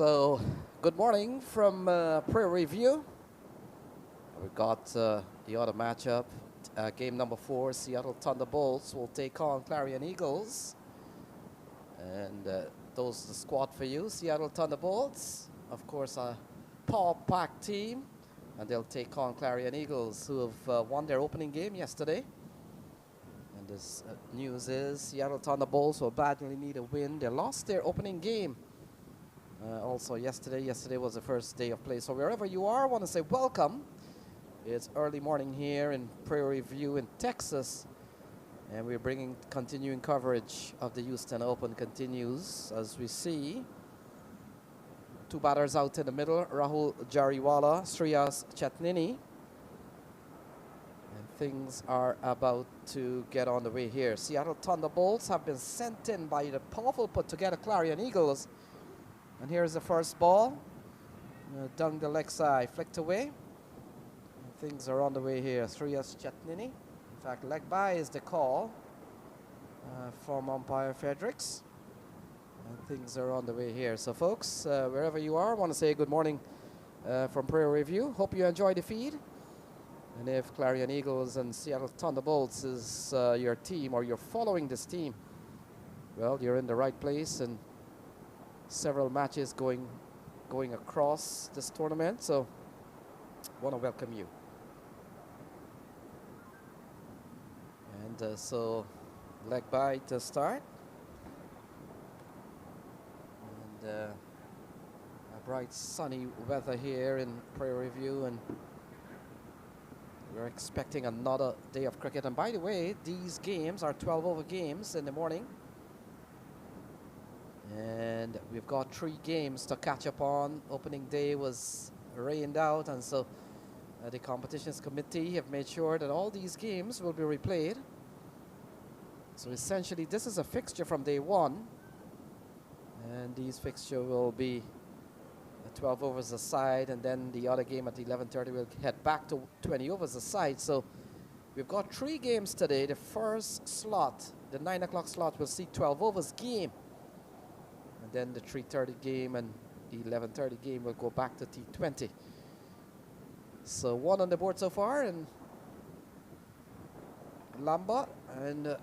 So, good morning from Prairie View. We got the other matchup, game number 4. Seattle Thunderbolts will take on Clarion Eagles, and those are the squad for you. Seattle Thunderbolts, of course, a power-packed team, and they'll take on Clarion Eagles, who have won their opening game yesterday. And this news is Seattle Thunderbolts will badly need a win. They lost their opening game. Also yesterday was the first day of play. So wherever you are, I want to say welcome. It's early morning here in Prairie View in Texas, and we're bringing continuing coverage of the Houston Open continues as we see two batters out in the middle, Rahul Jariwala, Shreyas Chetnini, and things are about to get on the way here. Seattle Thunderbolts have been sent in by the powerful put together Clarion Eagles. And here's the first ball, down the leg side, flicked away. And things are on the way here. Shreyas Chetnini. In fact, leg by is the call from umpire Fredericks. And things are on the way here. So, folks, wherever you are, I want to say good morning from Prairie View. Hope you enjoy the feed. And if Clarion Eagles and Seattle Thunderbolts is your team, or you're following this team, well, you're in the right place. And several matches going across this tournament, so want to welcome you. And so leg by to start, and a bright sunny weather here in Prairie View, and we're expecting another day of cricket. And by the way, these games are 12-over games in the morning. And we've got 3 games to catch up on. Opening day was rained out, and so the competitions committee have made sure that all these games will be replayed. So essentially, this is a fixture from day 1, and these fixture will be 12 overs aside, and then the other game at 11:30 will head back to 20 overs aside. So we've got 3 games today. The first slot, the 9 o'clock slot, will see 12 overs game. And then the 3:30 game and the 11:30 game will go back to T20. So 1 on the board so far, and Lamba, and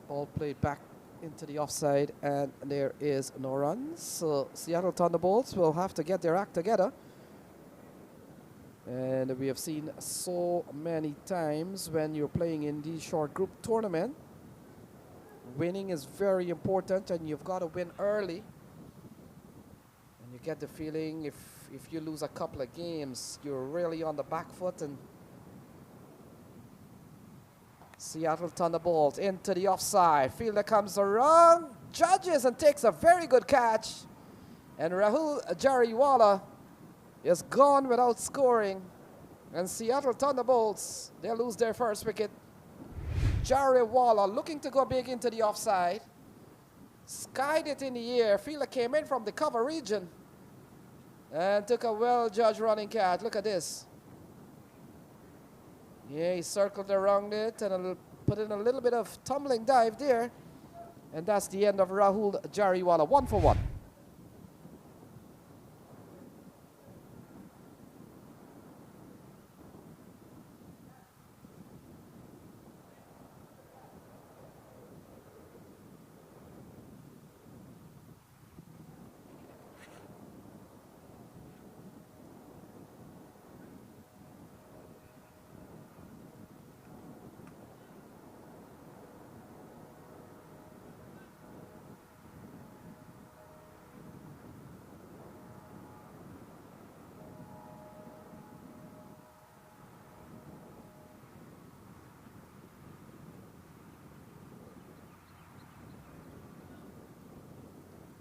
ball played back into the offside, and there is no runs. So Seattle Thunderbolts will have to get their act together. And we have seen so many times when you're playing in these short group tournament, winning is very important, and you've got to win early. And you get the feeling if you lose a couple of games, you're really on the back foot. And Seattle Thunderbolts into the offside. Fielder comes around, judges, and takes a very good catch. And Rahul Jariwala is gone without scoring. And Seattle Thunderbolts, they lose their first wicket. Jariwala looking to go big into the offside. Skied it in the air. Fielder came in from the cover region and took a well-judged running catch. Look at this. Yeah, he circled around it and put in a little bit of tumbling dive there. And that's the end of Rahul Jariwala. 1 for 1.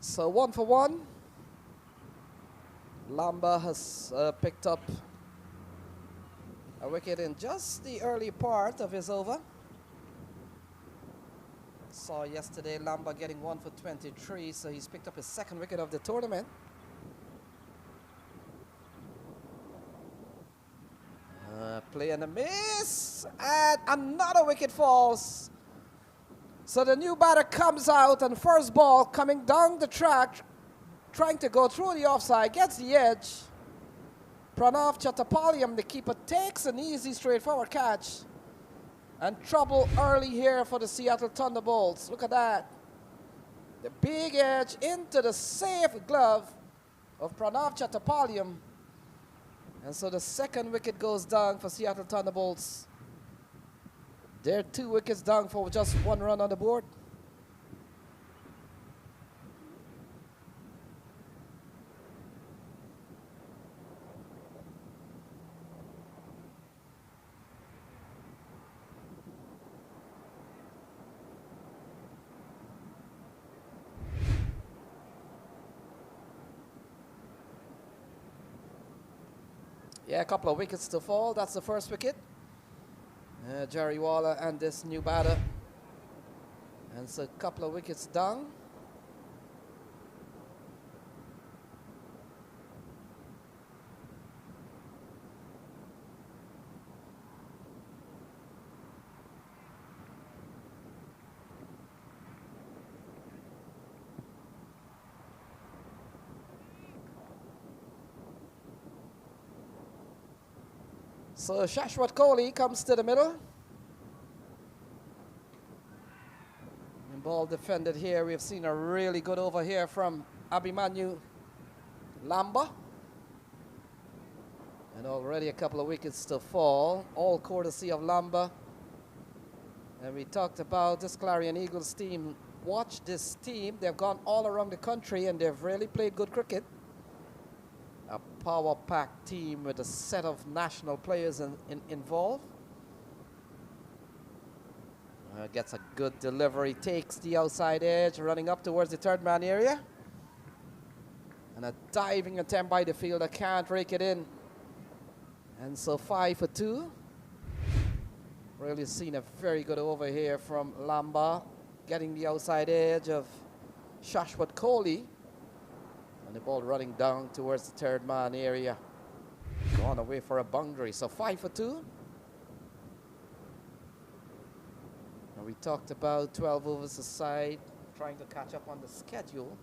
So 1 for 1. Lamba has picked up a wicket in just the early part of his over. Saw yesterday Lamba getting 1 for 23, so he's picked up his 2nd wicket of the tournament. Play and a miss, and another wicket falls. So the new batter comes out, and first ball coming down the track, trying to go through the offside, gets the edge. Pranav Chattapaliyam, the keeper, takes an easy, straightforward catch. And trouble early here for the Seattle Thunderbolts. Look at that. The big edge into the safe glove of Pranav Chattapaliyam. And so the second wicket goes down for Seattle Thunderbolts. They're 2 wickets down for just 1 run on the board. Yeah, a couple of wickets to fall. That's the first wicket. Jerry Waller and this new batter. And so a couple of wickets down. So Shashwat Kohli comes to the middle. And ball defended here. We've seen a really good over here from Abhimanyu Lamba. And already a couple of wickets to fall, all courtesy of Lamba. And we talked about this Clarion Eagles team. Watch this team. They've gone all around the country and they've really played good cricket. A power-packed team with a set of national players involved. Gets a good delivery, takes the outside edge, running up towards the third man area. And a diving attempt by the fielder, can't rake it in. And so 5 for 2. Really seen a very good over here from Lamba, getting the outside edge of Shashwat Kohli. And the ball running down towards the third man area. Gone away for a boundary. So 5 for 2. And we talked about 12 overs aside, trying to catch up on the schedule.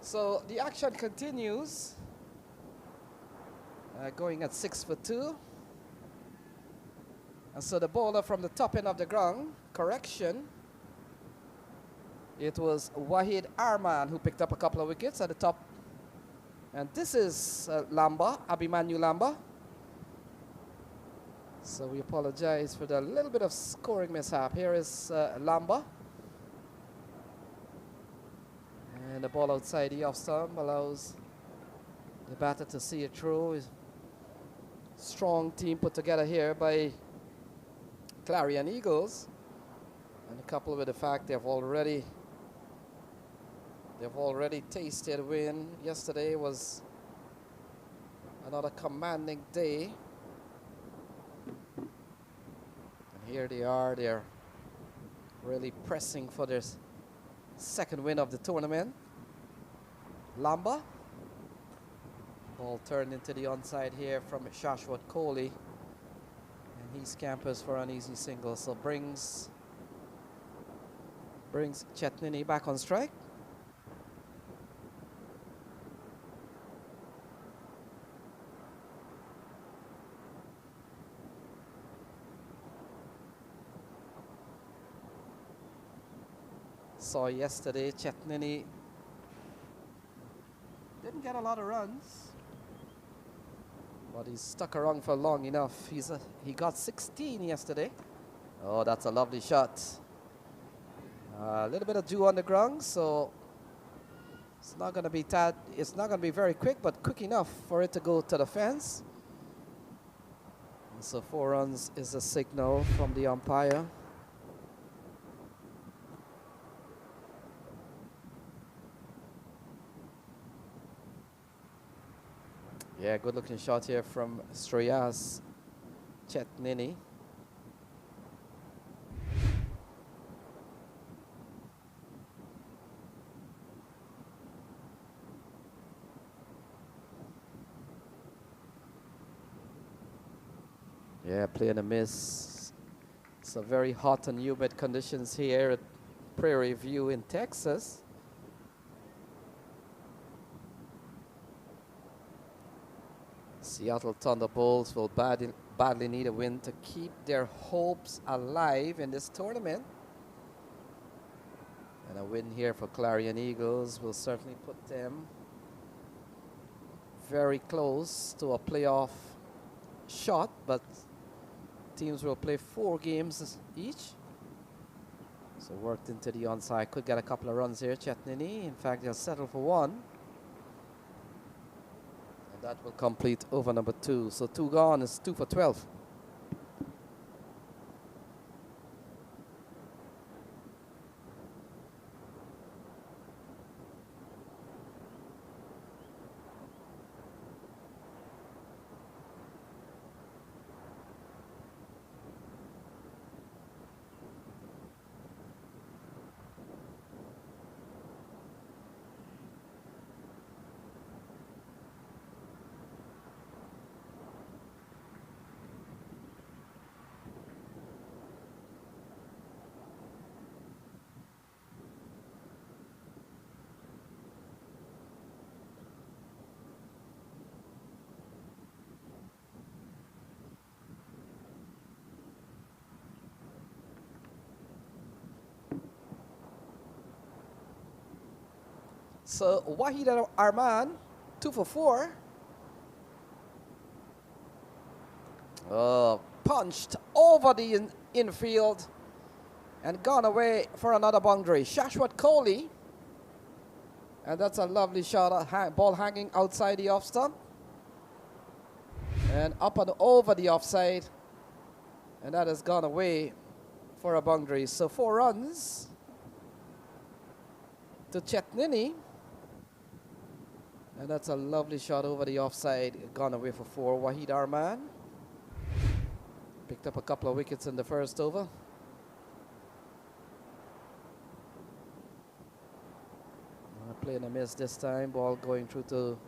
So the action continues, going at 6 for 2. And so the bowler from the top end of the ground, correction. It was Wahid Arman who picked up a couple of wickets at the top. And this is Lamba, Abhimanyu Lamba. So we apologize for the little bit of scoring mishap. Here is Lamba. And the ball outside the off stump allows the batter to see it through. Strong team put together here by Clarion Eagles. And coupled with the fact they've already tasted a win. Yesterday was another commanding day. And here they are, they're really pressing for their second win of the tournament. Lamba. Ball turned into the onside here from Shashwat Kohli. And he scampers for an easy single. So brings Chetnini back on strike. Saw yesterday Chetnini didn't get a lot of runs, but he stuck around for long enough. He got 16 yesterday. Oh, that's a lovely shot. A little bit of dew on the ground, so it's not going to be very quick, but quick enough for it to go to the fence. And so 4 runs is a signal from the umpire. Yeah, good looking shot here from Shreyas Chetnini. Yeah, playing a miss. It's a very hot and humid conditions here at Prairie View in Texas. Seattle Thunderbolts will badly need a win to keep their hopes alive in this tournament. And a win here for Clarion Eagles will certainly put them very close to a playoff shot, but teams will play 4 games each. So worked into the onside, could get a couple of runs here, Chetnini. In fact, they'll settle for 1. That will complete over number 2. So 2 gone is 2 for 12. So Wahid Arman, 2 for 4. Punched over the infield and gone away for another boundary. Shashwat Kohli. And that's a lovely shot. Ball hanging outside the off stump. And up and over the offside. And that has gone away for a boundary. So 4 runs to Chetnini. And that's a lovely shot over the offside. Gone away for 4. Wahid Arman picked up a couple of wickets in the first over. Playing a miss this time. Ball going through to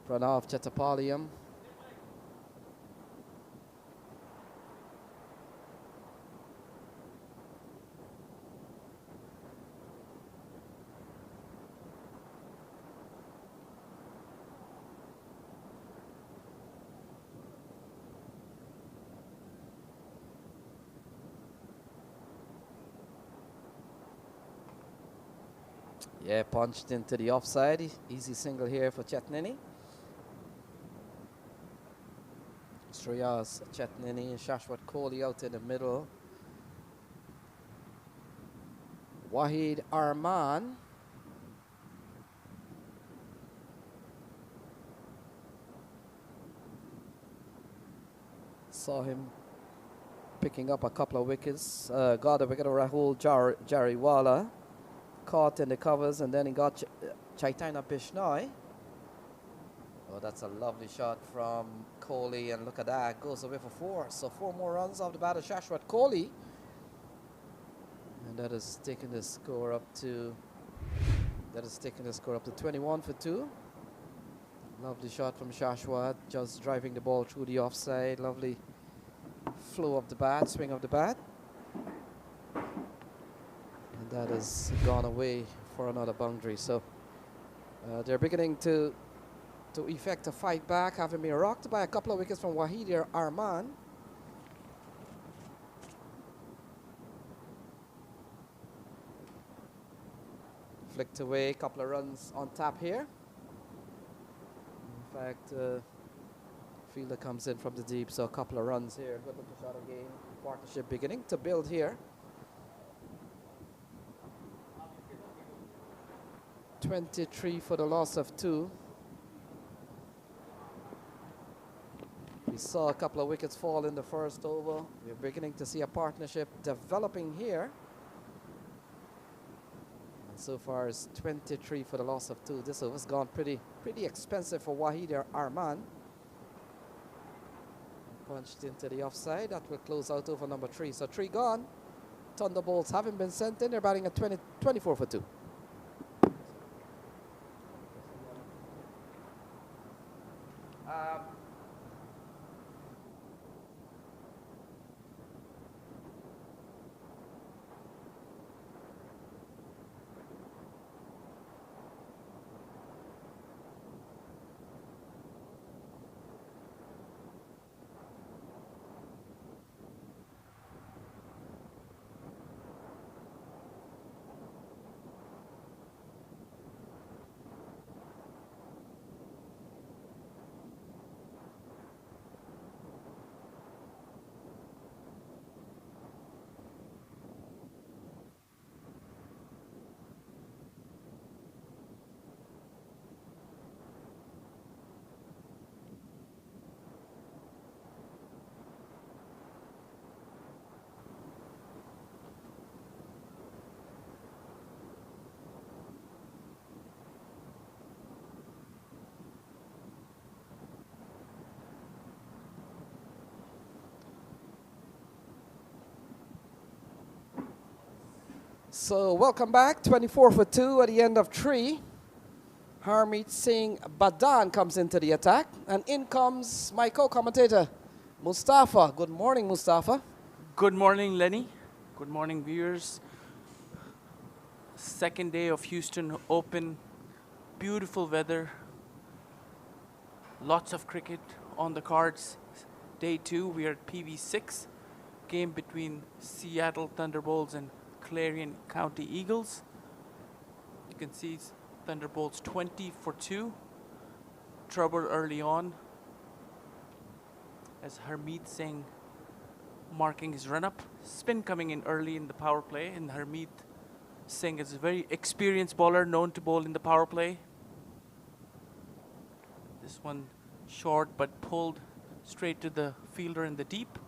Pranav Chattopadhyay. Yeah, punched into the offside. Easy single here for Chetnini. Shreyas Chetnini and Shashwat Kohli out in the middle. Wahid Arman. Saw him picking up a couple of wickets. Got a wicket of Rahul Jariwala. Caught in the covers, and then he got Chaitanya Bishnoi. Oh, that's a lovely shot from Kohli, and look at that, goes away for 4. So 4 more runs off the bat of Shashwat Kohli. And that has taken the score up to 21 for 2. Lovely shot from Shashwat, just driving the ball through the offside. Lovely flow of the bat, swing of the bat. And that has gone away for another boundary. So they're beginning to effect a fight back, having been rocked by a couple of wickets from Wahid Arman. Flicked away, a couple of runs on tap here. In fact, fielder comes in from the deep, so a couple of runs here. Good looking shot again. Partnership beginning to build here. 23 for the loss of 2. We saw a couple of wickets fall in the first over. We're beginning to see a partnership developing here. And so far it's 23 for the loss of 2. This over's gone pretty expensive for Wahid Arman. Punched into the offside. That will close out over number 3. So 3 gone. Thunderbolts haven't been sent in. They're batting at 24 for 2. So welcome back, 24 for 2 at the end of 3. Harmeet Singh Badan comes into the attack, and in comes my co-commentator, Mustafa. Good morning, Mustafa. Good morning, Lenny. Good morning, viewers. Second day of Houston Open. Beautiful weather. Lots of cricket on the cards. Day 2, we are at Pv6. Game between Seattle Thunderbolts and Clarion County Eagles. You can see Thunderbolts 20 for 2. Trouble early on as Harmeet Singh marking his run-up. Spin coming in early in the power play, and Harmeet Singh is a very experienced bowler, known to bowl in the power play. This one short but pulled straight to the fielder in the deep.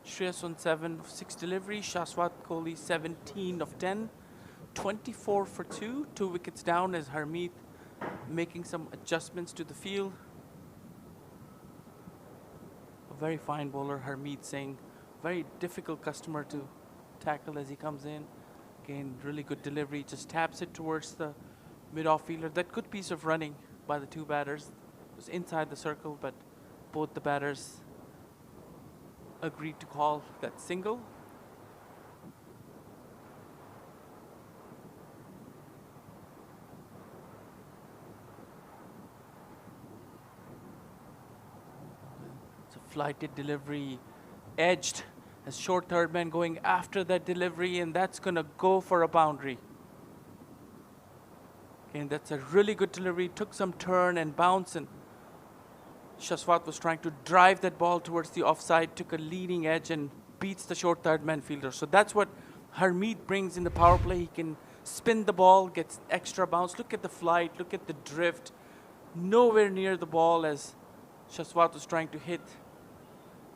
Shreyas on 7 of 6 delivery. Shashwat Kohli 17 of 10. 24 for 2. 2 wickets down as Harmeet making some adjustments to the field. A very fine bowler, Harmeet Singh. Very difficult customer to tackle as he comes in. Again, really good delivery. Just taps it towards the mid-off fielder. That good piece of running by the 2 batters. It was inside the circle, but both the batters agreed to call that single. Flighted delivery, edged. As short third man going after that delivery, and that's going to go for a boundary. Again, that's a really good delivery. Took some turn and bounce, and Shaswat was trying to drive that ball towards the offside, took a leading edge and beats the short third man fielder. So that's what Harmeet brings in the power play. He can spin the ball, gets extra bounce. Look at the flight, look at the drift. Nowhere near the ball as Shaswat was trying to hit,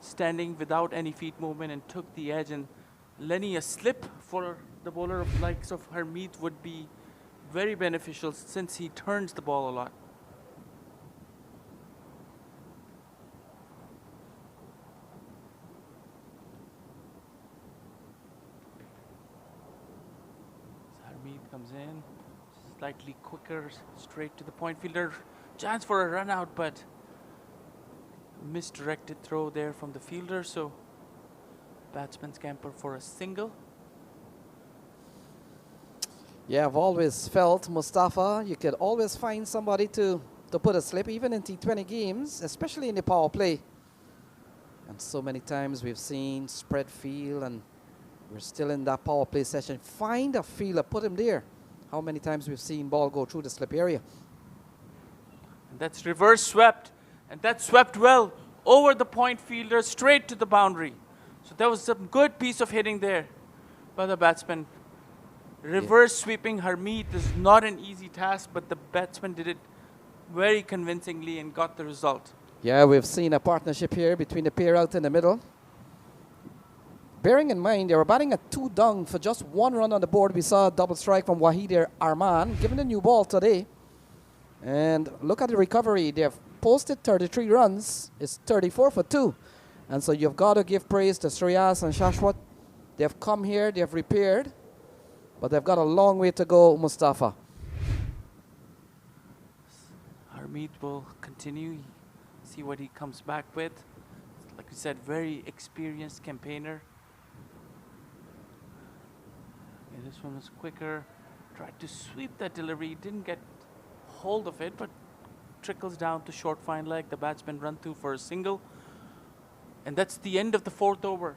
standing without any feet movement, and took the edge. And Lenny, a slip for the bowler of likes of Harmeet would be very beneficial since he turns the ball a lot. Harmeet comes in, slightly quicker, straight to the point fielder. Chance for a run out, but misdirected throw there from the fielder, so batsman scamper for a single. Yeah, I've always felt, Mustafa, you could always find somebody to put a slip, even in T20 games, especially in the power play. And so many times we've seen spread field, and we're still in that power play session. Find a fielder, put him there. How many times we've seen ball go through the slip area? And that's reverse swept, and that swept well over the point fielder, straight to the boundary. So that was some good piece of hitting there by the batsman. Reverse sweeping Harmeet is not an easy task, but the batsman did it very convincingly and got the result. Yeah, we've seen a partnership here between the pair out in the middle. Bearing in mind, they were batting at 2 down for just 1 run on the board. We saw a double strike from Waheed Arman, given the new ball today. And look at the recovery. They have posted 33 runs. It's 34 for 2. And so you've got to give praise to Shreyas and Shashwat. They've come here, they've repaired, but they've got a long way to go, Mustafa. Harmeet will continue, see what he comes back with. Like we said, very experienced campaigner. Okay, this one was quicker. Tried to sweep that delivery, didn't get hold of it, but trickles down to short fine leg. The batsman run through for a single. And that's the end of the 4th over.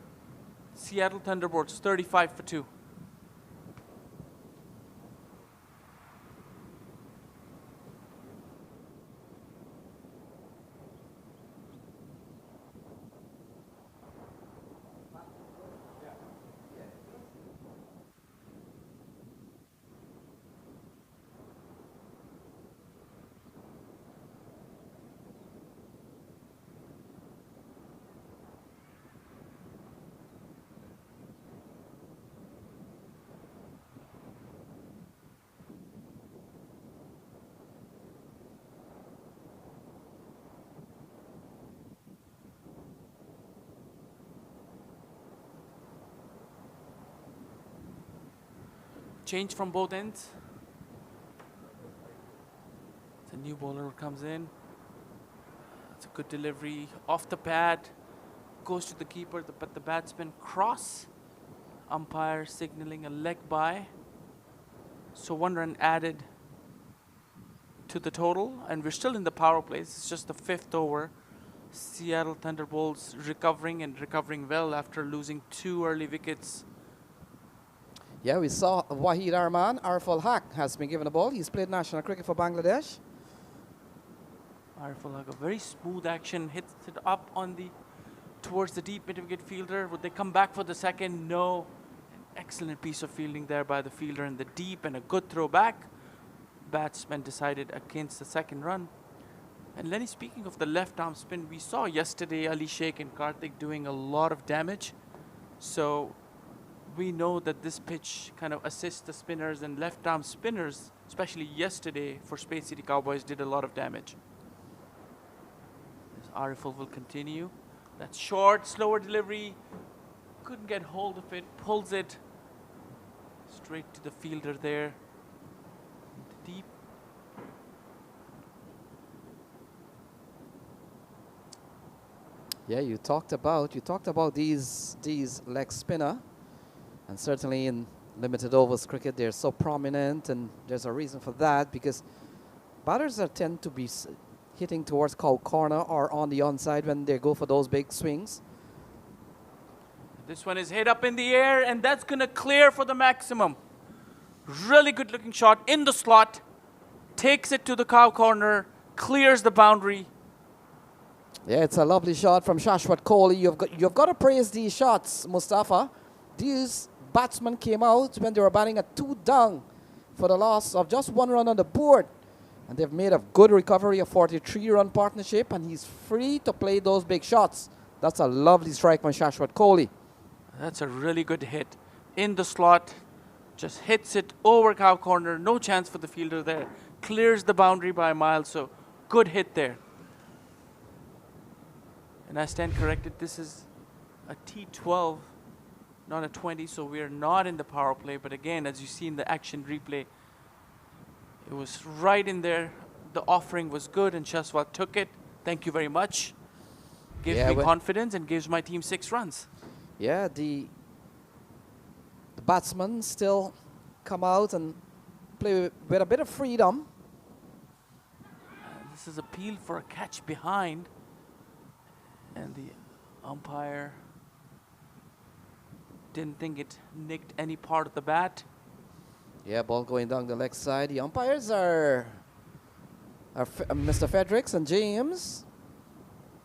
Seattle Thunderbolts 35 for 2. Change from both ends. The new bowler comes in. It's a good delivery off the pad. Goes to the keeper, but the batsman cross. Umpire signaling a leg by. So 1 run added to the total, and we're still in the power play. It's just the 5th over. Seattle Thunderbolts recovering and recovering well after losing 2 early wickets. Yeah, we saw Waheed Arman. Arful Haq has been given the ball. He's played national cricket for Bangladesh. Arful Haq, a very smooth action, hits it up on the towards the deep mid-wicket fielder. Would they come back for the second? No. An excellent piece of fielding there by the fielder in the deep, and a good throw back. Batsman decided against the 2nd run. And Lenny, speaking of the left arm spin, we saw yesterday Ali Sheikh and Karthik doing a lot of damage. So we know that this pitch kind of assists the spinners, and left arm spinners, especially yesterday for Space City Cowboys, did a lot of damage. This Ariful will continue. That short, slower delivery. Couldn't get hold of it. Pulls it straight to the fielder there. Deep. Yeah, you talked about these leg spinner, and certainly in limited overs cricket they're so prominent, and there's a reason for that, because batters tend to be hitting towards cow corner or on the onside when they go for those big swings. This one is hit up in the air, and that's going to clear for the maximum. Really good looking shot in the slot. Takes it to the cow corner, clears the boundary. Yeah, it's a lovely shot from Shashwat Kohli. You've got to praise these shots, Mustafa. These batsmen came out when they were batting at 2 down for the loss of just 1 run on the board. And they've made a good recovery, a 43-run partnership, and he's free to play those big shots. That's a lovely strike from Shashwat Kohli. That's a really good hit. In the slot, just hits it over cow corner. No chance for the fielder there. Clears the boundary by a mile, so good hit there. And I stand corrected, this is a T12, not a 20, so we are not in the power play. But again, as you see in the action replay, it was right in there. The offering was good, and Shashwat took it. Thank you very much. Gives me confidence and gives my team 6 runs. Yeah, the batsmen still come out and play with a bit of freedom. This is appeal for a catch behind. And the umpire didn't think it nicked any part of the bat. Yeah, ball going down the leg side. The umpires are Mr. Fredericks and James.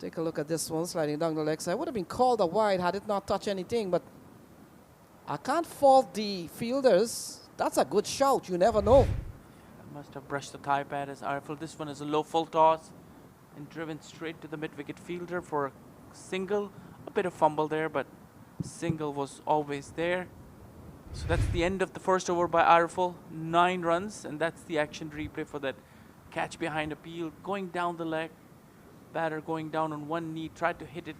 Take a look at this one sliding down the leg side. Would have been called a wide had it not touched anything, but I can't fault the fielders. That's a good shout. You never know. I must have brushed the thigh pad as Arifel. This one is a low full toss and driven straight to the mid-wicket fielder for a single. A bit of fumble there, but single was always there. So that's the end of the first over by Arifel. 9 runs, and that's the action replay for that catch behind appeal. Going down the leg. Batter going down on one knee, tried to hit it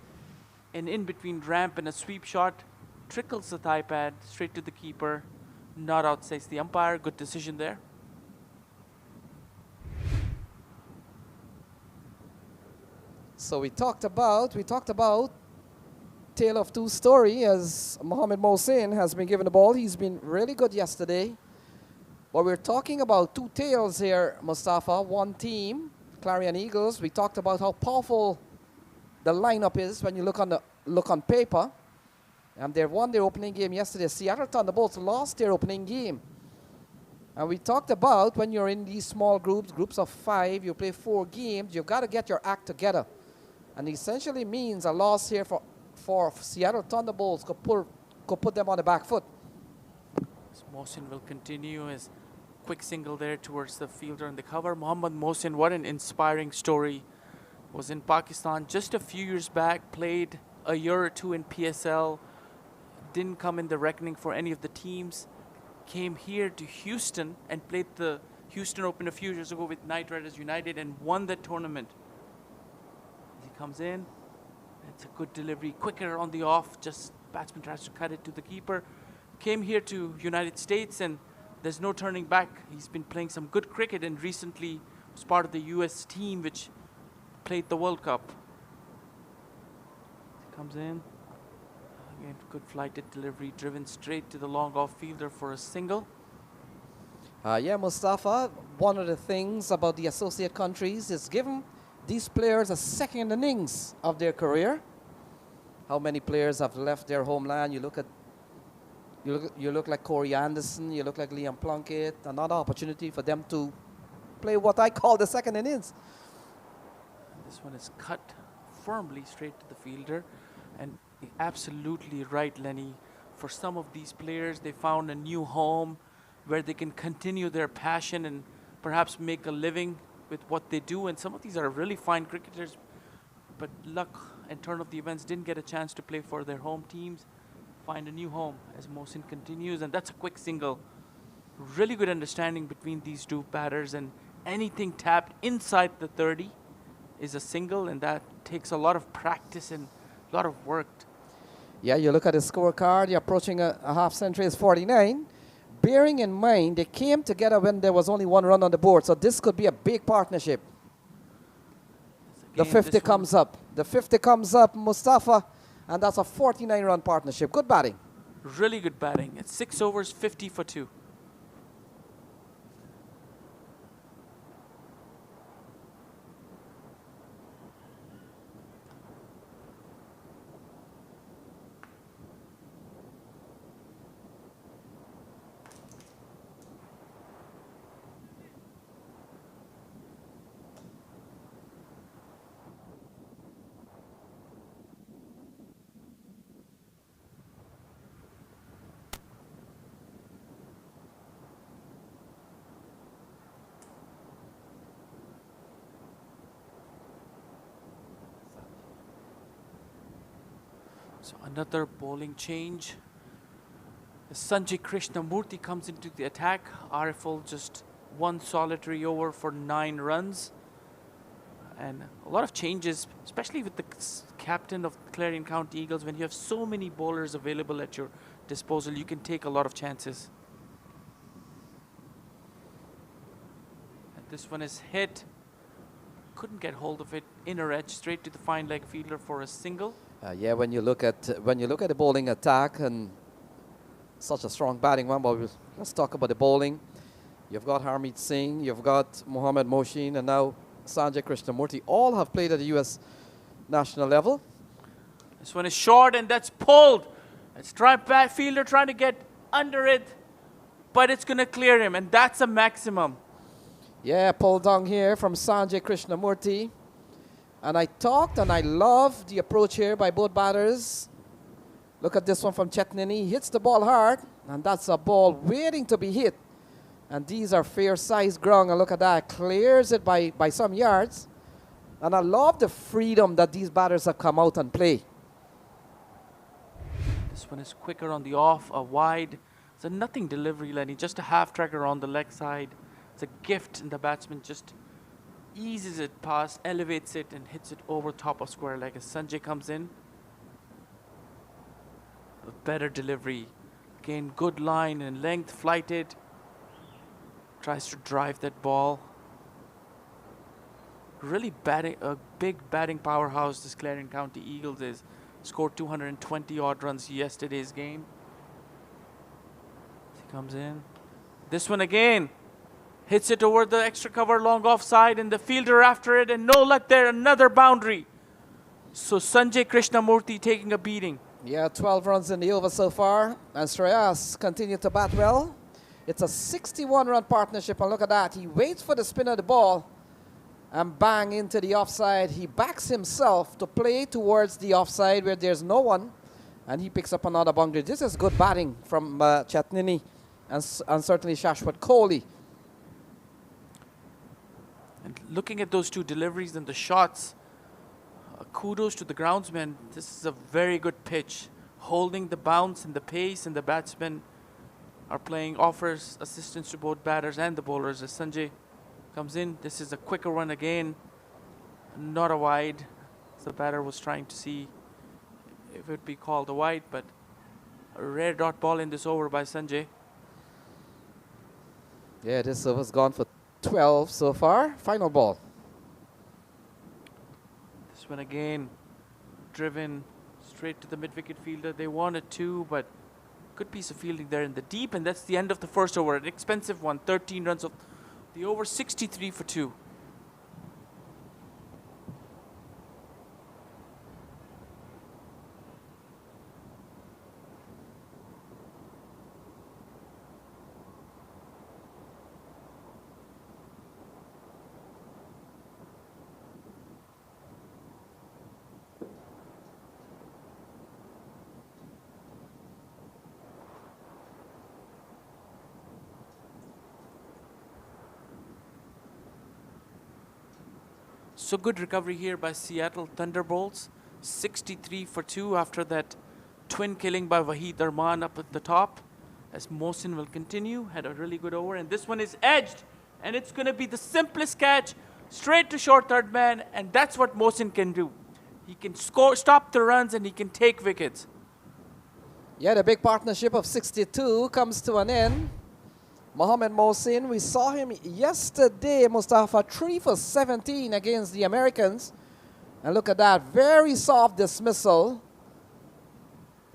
an in-between ramp and a sweep shot. Trickles the thigh pad straight to the keeper. Not out, says the umpire. Good decision there. So we talked about tale of 2 story as Mohamed Mohsin has been given the ball. He's been really good yesterday. But we're talking about 2 tales here, Mustafa. One team, Clarion Eagles. We talked about how powerful the lineup is when you look on paper. And they won their opening game yesterday. Seattle Thunderbolts lost their opening game. And we talked about when you're in these small groups of 5, you play 4 games, you've got to get your act together. And essentially means a loss here for Seattle Thunderbolts could put them on the back foot. Mohsin will continue his quick single there towards the fielder in the cover. Mohammad Mohsin, what an inspiring story. Was in Pakistan just a few years back, played a year or 2 in PSL, didn't come in the reckoning for any of the teams, came here to Houston and played the Houston Open a few years ago with Knight Riders United and won that tournament. As he comes in, it's a good delivery, quicker on the off, just batsman tries to cut it to the keeper. Came here to United States and there's no turning back. He's been playing some good cricket and recently was part of the US team which played the World Cup. He comes in, again good flighted delivery, driven straight to the long off fielder for a single. Yeah, Mustafa, one of the things about the associate countries is giving these players a second innings of their career. How many players have left their homeland? You look like Corey Anderson, you look like Liam Plunkett, another opportunity for them to play what I call the second innings. This one is cut firmly straight to the fielder. And absolutely right, Lenny. For some of these players, they found a new home where they can continue their passion and perhaps make a living with what they do. And some of these are really fine cricketers, but luck and turn of the events didn't get a chance to play for their home teams. Find a new home as Mohsin continues, and that's a quick single. Really good understanding between these 2 batters, and anything tapped inside the 30 is a single, and that takes a lot of practice and a lot of work. Yeah, you look at the scorecard, you're approaching a half century is 49. Bearing in mind, they came together when there was only 1 run on the board, so this could be a big partnership. The 50 comes up. The 50 comes up, Mustafa, and that's a 49-run partnership. Good batting. Really good batting. It's 6 overs, 50 for 2. So another bowling change. Sanjay Krishnamurthy comes into the attack. RFL just one solitary over for 9 runs. And a lot of changes, especially with the captain of Clarion County Eagles. When you have so many bowlers available at your disposal, you can take a lot of chances. And this one is hit. Couldn't get hold of it. Inner edge, straight to the fine leg fielder for a single. Yeah, when you look at the bowling attack and such a strong batting one, but let's talk about the bowling. You've got Harmeet Singh, you've got Mohammad Mohsin, and now Sanjay Krishnamurthy. All have played at the U.S. national level. This one is short, and that's pulled. It's back fielder trying to get under it, but it's going to clear him, and that's a maximum. Yeah, pulled down here from Sanjay Krishnamurthy. And I talked and I love the approach here by both batters. Look at this one from Chetnini. He hits the ball hard, and that's a ball waiting to be hit. And these are fair-sized ground, and look at that. Clears it by some yards. And I love the freedom that these batters have come out and play. This one is quicker on the off, a wide. It's a nothing delivery, Lenny. Just a half-tracker on the leg side. It's a gift, and the batsman just eases it past, elevates it, and hits it over top of square leg as Sanjay comes in. A better delivery. Again, good line and length, flighted. Tries to drive that ball. Really batting, a big batting powerhouse this Clarion County Eagles is. Scored 220 odd runs yesterday's game. He comes in. This one again. Hits it over the extra cover long offside, and the fielder after it, and no luck there, another boundary. So Sanjay Krishnamurthy taking a beating. Yeah, 12 runs in the over so far, and Shreyas continued to bat well. It's a 61-run partnership, and look at that. He waits for the spin of the ball and bang into the offside. He backs himself to play towards the offside where there's no one, and he picks up another boundary. This is good batting from Chetnini and certainly Shashwat Kohli. And looking at those two deliveries and the shots, kudos to the groundsman. This is a very good pitch. Holding the bounce and the pace, and the batsmen are offers assistance to both batters and the bowlers as Sanjay comes in. This is a quicker one again. Not a wide. The batter was trying to see if it would be called a wide, but a rare dot ball in this over by Sanjay. Yeah, this over's gone for 12 so far. Final ball. This one again, driven straight to the mid-wicket fielder. They wanted 2, but good piece of fielding there in the deep, and that's the end of the first over. An expensive one, 13 runs of the over, 63 for 2. So good recovery here by Seattle Thunderbolts. 63 for 2 after that twin killing by Waheed Arman up at the top. As Mohsin will continue, had a really good over. And this one is edged. And it's going to be the simplest catch. Straight to short third man. And that's what Mohsin can do. He can stop the runs, and he can take wickets. Yeah, the big partnership of 62 comes to an end. Mohammad Mohsin, we saw him yesterday, Mustafa, 3 for 17 against the Americans. And look at that, very soft dismissal.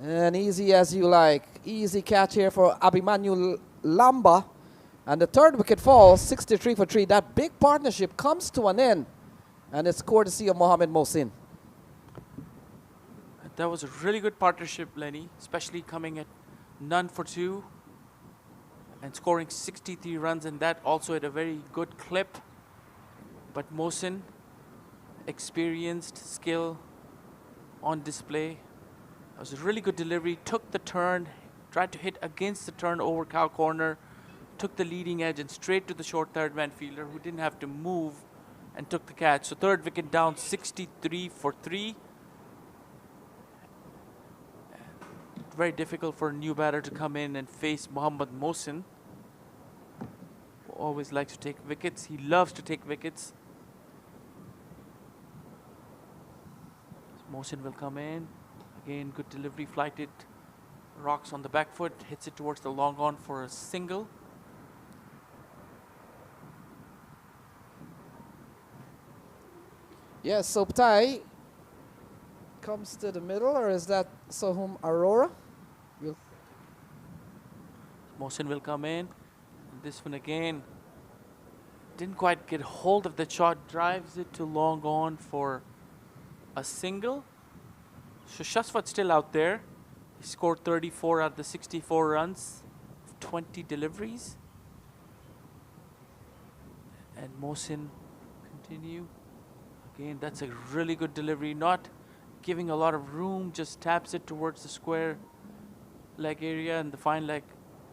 And easy as you like. Easy catch here for Abhimanyu Lamba. And the third wicket falls, 63 for 3. That big partnership comes to an end. And it's courtesy of Mohammad Mohsin. That was a really good partnership, Lenny, especially coming at none for 2. And scoring 63 runs, and that also at a very good clip. But Mohsin, experienced, skill on display. That was a really good delivery. Took the turn, tried to hit against the turn over cow corner. Took the leading edge and straight to the short third man fielder who didn't have to move and took the catch. So third wicket down, 63 for 3. very difficult for a new batter to come in and face Mohammad Mohsin, who always likes to take wickets. He loves to take wickets. Mohsin will come in. Again, good delivery, flighted, rocks on the back foot, hits it towards the long on for a single. Yeah, Sobtai comes to the middle, or is that Sohum Aurora? Mohsin will come in. This one again didn't quite get hold of the shot, drives it to long on for a single. So Shashwat's still out there. He scored 34 out of the 64 runs, 20 deliveries. And Mohsin continue. Again, that's a really good delivery, not giving a lot of room, just taps it towards the square leg area, and the fine leg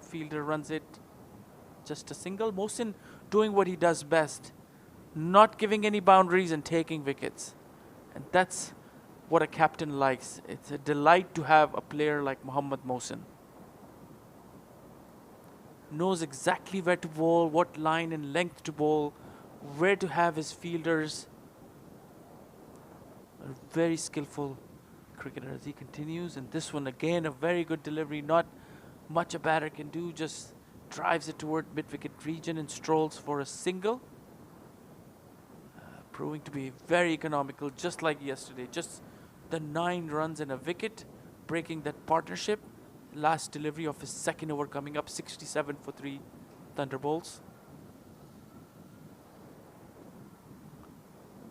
fielder runs it. Just a single. Mohsin doing what he does best, not giving any boundaries and taking wickets. And that's what a captain likes. It's a delight to have a player like Mohammad Mohsin. Knows exactly where to bowl, what line and length to bowl, where to have his fielders. A very skillful cricketer as he continues. And this one again, a very good delivery. Not much a batter can do, just drives it toward mid-wicket region and strolls for a single. Proving to be very economical, just like yesterday. Just the 9 runs and a wicket, breaking that partnership. Last delivery of his second over coming up, 67 for 3 Thunderbolts.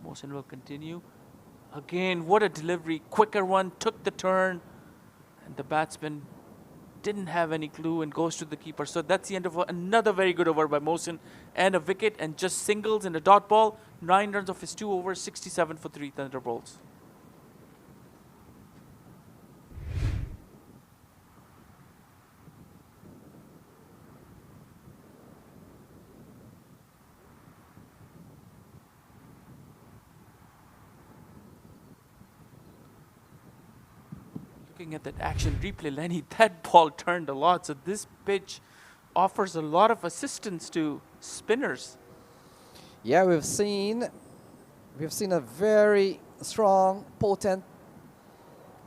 Mohsin will continue. Again, what a delivery. Quicker one, took the turn, and the batsman didn't have any clue and goes to the keeper. So that's the end of another very good over by Mohsin, and a wicket, and just singles and a dot ball. 9 runs of his 2 overs, 67 for 3 Thunderbolts. Looking at that action replay, Lenny, that ball turned a lot. So this pitch offers a lot of assistance to spinners. Yeah, we've seen a very strong, potent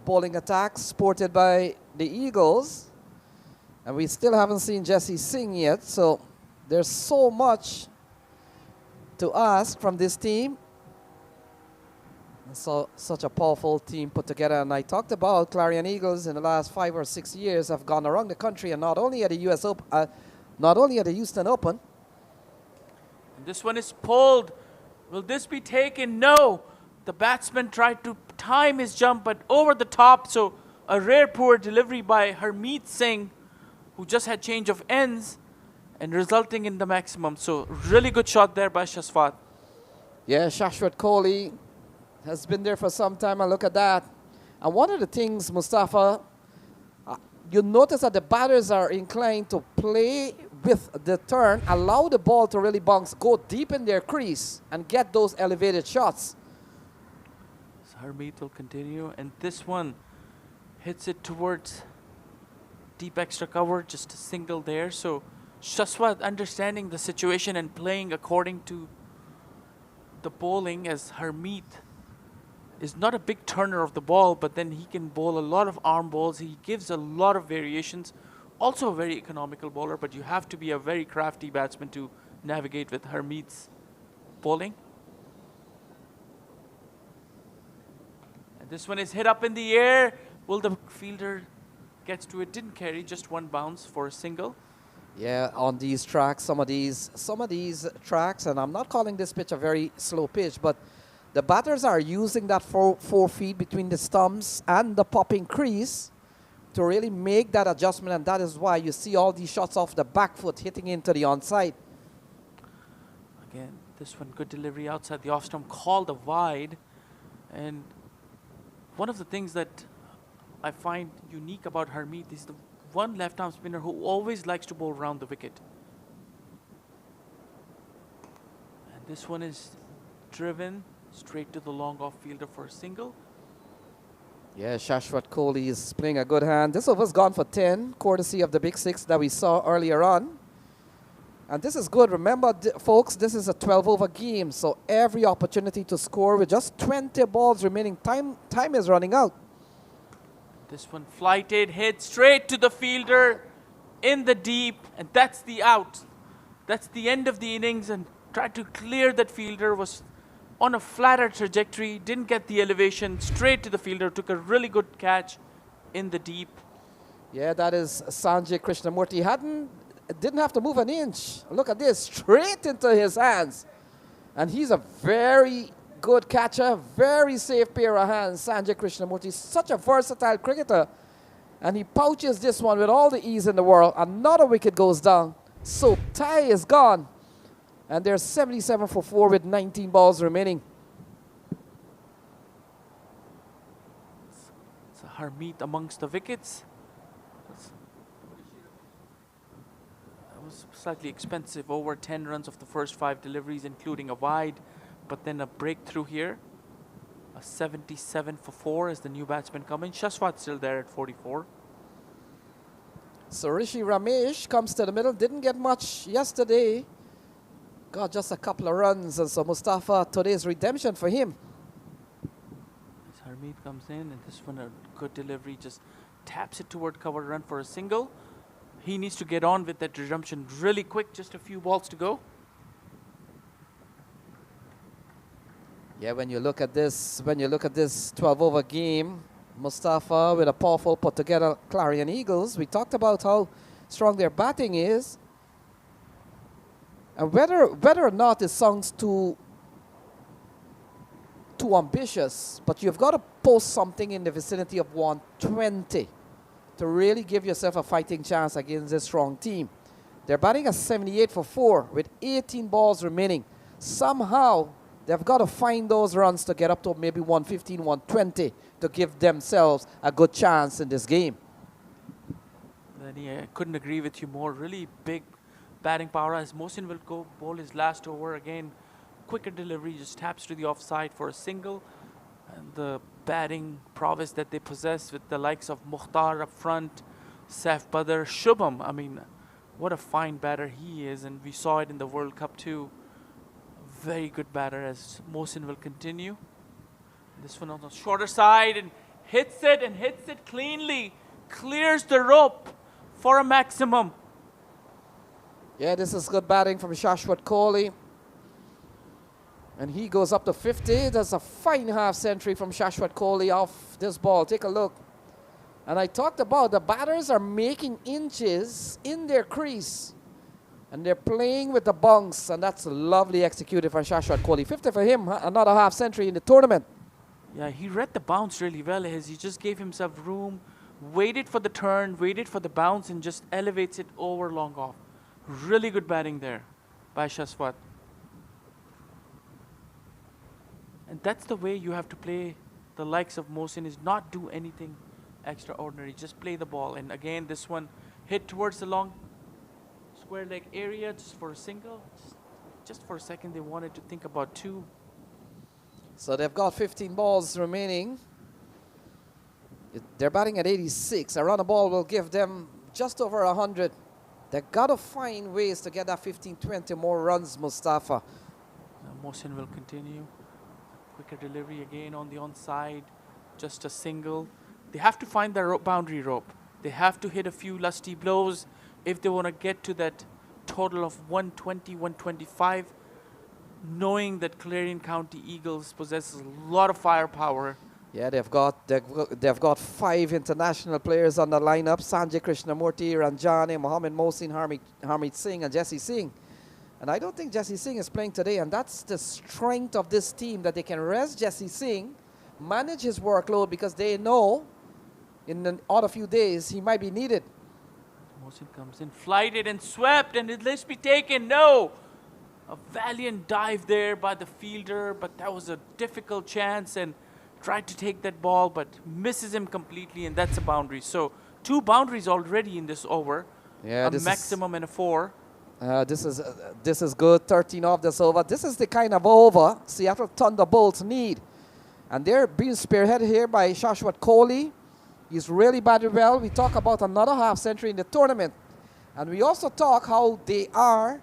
bowling attack supported by the Eagles, and we still haven't seen Jesse Singh yet. So there's so much to ask from this team. And so such a powerful team put together. And I talked about Clarion Eagles in the last 5 or 6 years have gone around the country, and not only at the US Open, not only at the Houston Open. And this one is pulled. Will this be taken? No. The batsman tried to time his jump, but over the top. So a rare poor delivery by Harmeet Singh, who just had change of ends and resulting in the maximum. So really good shot there by Shashwat. Yeah, Shashwat Kohli has been there for some time, and look at that. And one of the things, Mustafa, you notice that the batters are inclined to play with the turn, allow the ball to really bounce, go deep in their crease, and get those elevated shots. So Harmeet will continue, and this one hits it towards deep extra cover, just a single there. So Shashwat understanding the situation and playing according to the bowling, as Harmeet is not a big turner of the ball, but then he can bowl a lot of arm balls. He gives a lot of variations. Also a very economical bowler, but you have to be a very crafty batsman to navigate with Harmeet's bowling. And this one is hit up in the air. Will the fielder gets to it? Didn't carry, just one bounce for a single. Yeah, on these tracks, some of these tracks, and I'm not calling this pitch a very slow pitch, but the batters are using that 4 feet between the stumps and the popping crease to really make that adjustment, and that is why you see all these shots off the back foot hitting into the onside. Again, this one, good delivery outside the off stump, called a wide. And one of the things that I find unique about Harmeet is the one left-arm spinner who always likes to bowl around the wicket. And this one is driven straight to the long off fielder for a single. Yeah, Shashwat Kohli is playing a good hand. This over's gone for 10, courtesy of the big six that we saw earlier on. And this is good. Remember, folks, this is a 12-over game, so every opportunity to score with just 20 balls remaining. Time is running out. This one flighted, hit straight to the fielder in the deep, and that's the out. That's the end of the innings, and tried to clear that fielder, was on a flatter trajectory, didn't get the elevation, straight to the fielder, took a really good catch in the deep. Yeah, that is Sanjay Krishnamurti. Didn't have to move an inch. Look at this, straight into his hands. And he's a very good catcher, very safe pair of hands, Sanjay Krishnamurti. Such a versatile cricketer. And he pouches this one with all the ease in the world. Another wicket goes down. So tie is gone. And they're 77 for 4 with 19 balls remaining. It's a Harmeet amongst the wickets. That was slightly expensive, over 10 runs of the first 5 deliveries, including a wide, but then a breakthrough here. A 77 for 4 as the new batsman come in. Shashwat still there at 44. So Rishi Ramesh comes to the middle. Didn't get much yesterday. Got just a couple of runs, and so Mustafa, today's redemption for him. As Harmeet comes in, and this one a good delivery, just taps it toward cover run for a single. He needs to get on with that redemption really quick, just a few balls to go. Yeah, when you look at this 12-over game, Mustafa with a powerful put together Clarion Eagles. We talked about how strong their batting is. And whether or not it sounds too ambitious, but you've got to post something in the vicinity of 120 to really give yourself a fighting chance against this strong team. They're batting at 78 for 4 with 18 balls remaining. Somehow, they've got to find those runs to get up to maybe 115, 120 to give themselves a good chance in this game. Lenny, I couldn't agree with you more. Really big batting power as Mohsin will go bowl his last over again. Quicker delivery, just taps to the offside for a single. And the batting prowess that they possess with the likes of Mukhtar up front, Saif Badr, Shubham. I mean, what a fine batter he is, and we saw it in the World Cup too. Very good batter as Mohsin will continue. This one on the shorter side and hits it cleanly. Clears the rope for a maximum. Yeah, this is good batting from Shashwat Kohli. And he goes up to 50. That's a fine half century from Shashwat Kohli off this ball. Take a look. And I talked about the batters are making inches in their crease. And they're playing with the bunks. And that's lovely executed from Shashwat Kohli. 50 for him, another half century in the tournament. Yeah, he read the bounce really well. He just gave himself room, waited for the turn, waited for the bounce, and just elevates it over long off. Really good batting there by Shashwat. And that's the way you have to play the likes of Mohsin, is not do anything extraordinary. Just play the ball. And again, this one hit towards the long square leg area just for a single. Just for a second, they wanted to think about 2. So they've got 15 balls remaining. They're batting at 86. A run of ball will give them just over 100. They've got to find ways to get that 15, 20 more runs, Mustafa. Mohsin will continue. Quicker delivery again on the onside. Just a single. They have to find the boundary rope. They have to hit a few lusty blows if they want to get to that total of 120, 125. Knowing that Clarion County Eagles possesses a lot of firepower. Yeah, they've got 5 international players on the lineup: Sanjay Krishnamurti, Ranjane, Mohammed Mohsin, Harmeet Singh, and Jesse Singh. And I don't think Jesse Singh is playing today, and that's the strength of this team, that they can rest Jesse Singh, manage his workload, because they know in another few days he might be needed. Mohsin comes in, flighted and swept, and it let's be taken. No! A valiant dive there by the fielder, but that was a difficult chance, and tried to take that ball, but misses him completely, and that's a boundary. So 2 boundaries already in this over. Yeah, a maximum and a 4. This is good. 13 off this over. This is the kind of over Seattle Thunderbolts need. And they're being spearheaded here by Shashwat Kohli. He's really batted well. We talk about another half century in the tournament. And we also talk how they are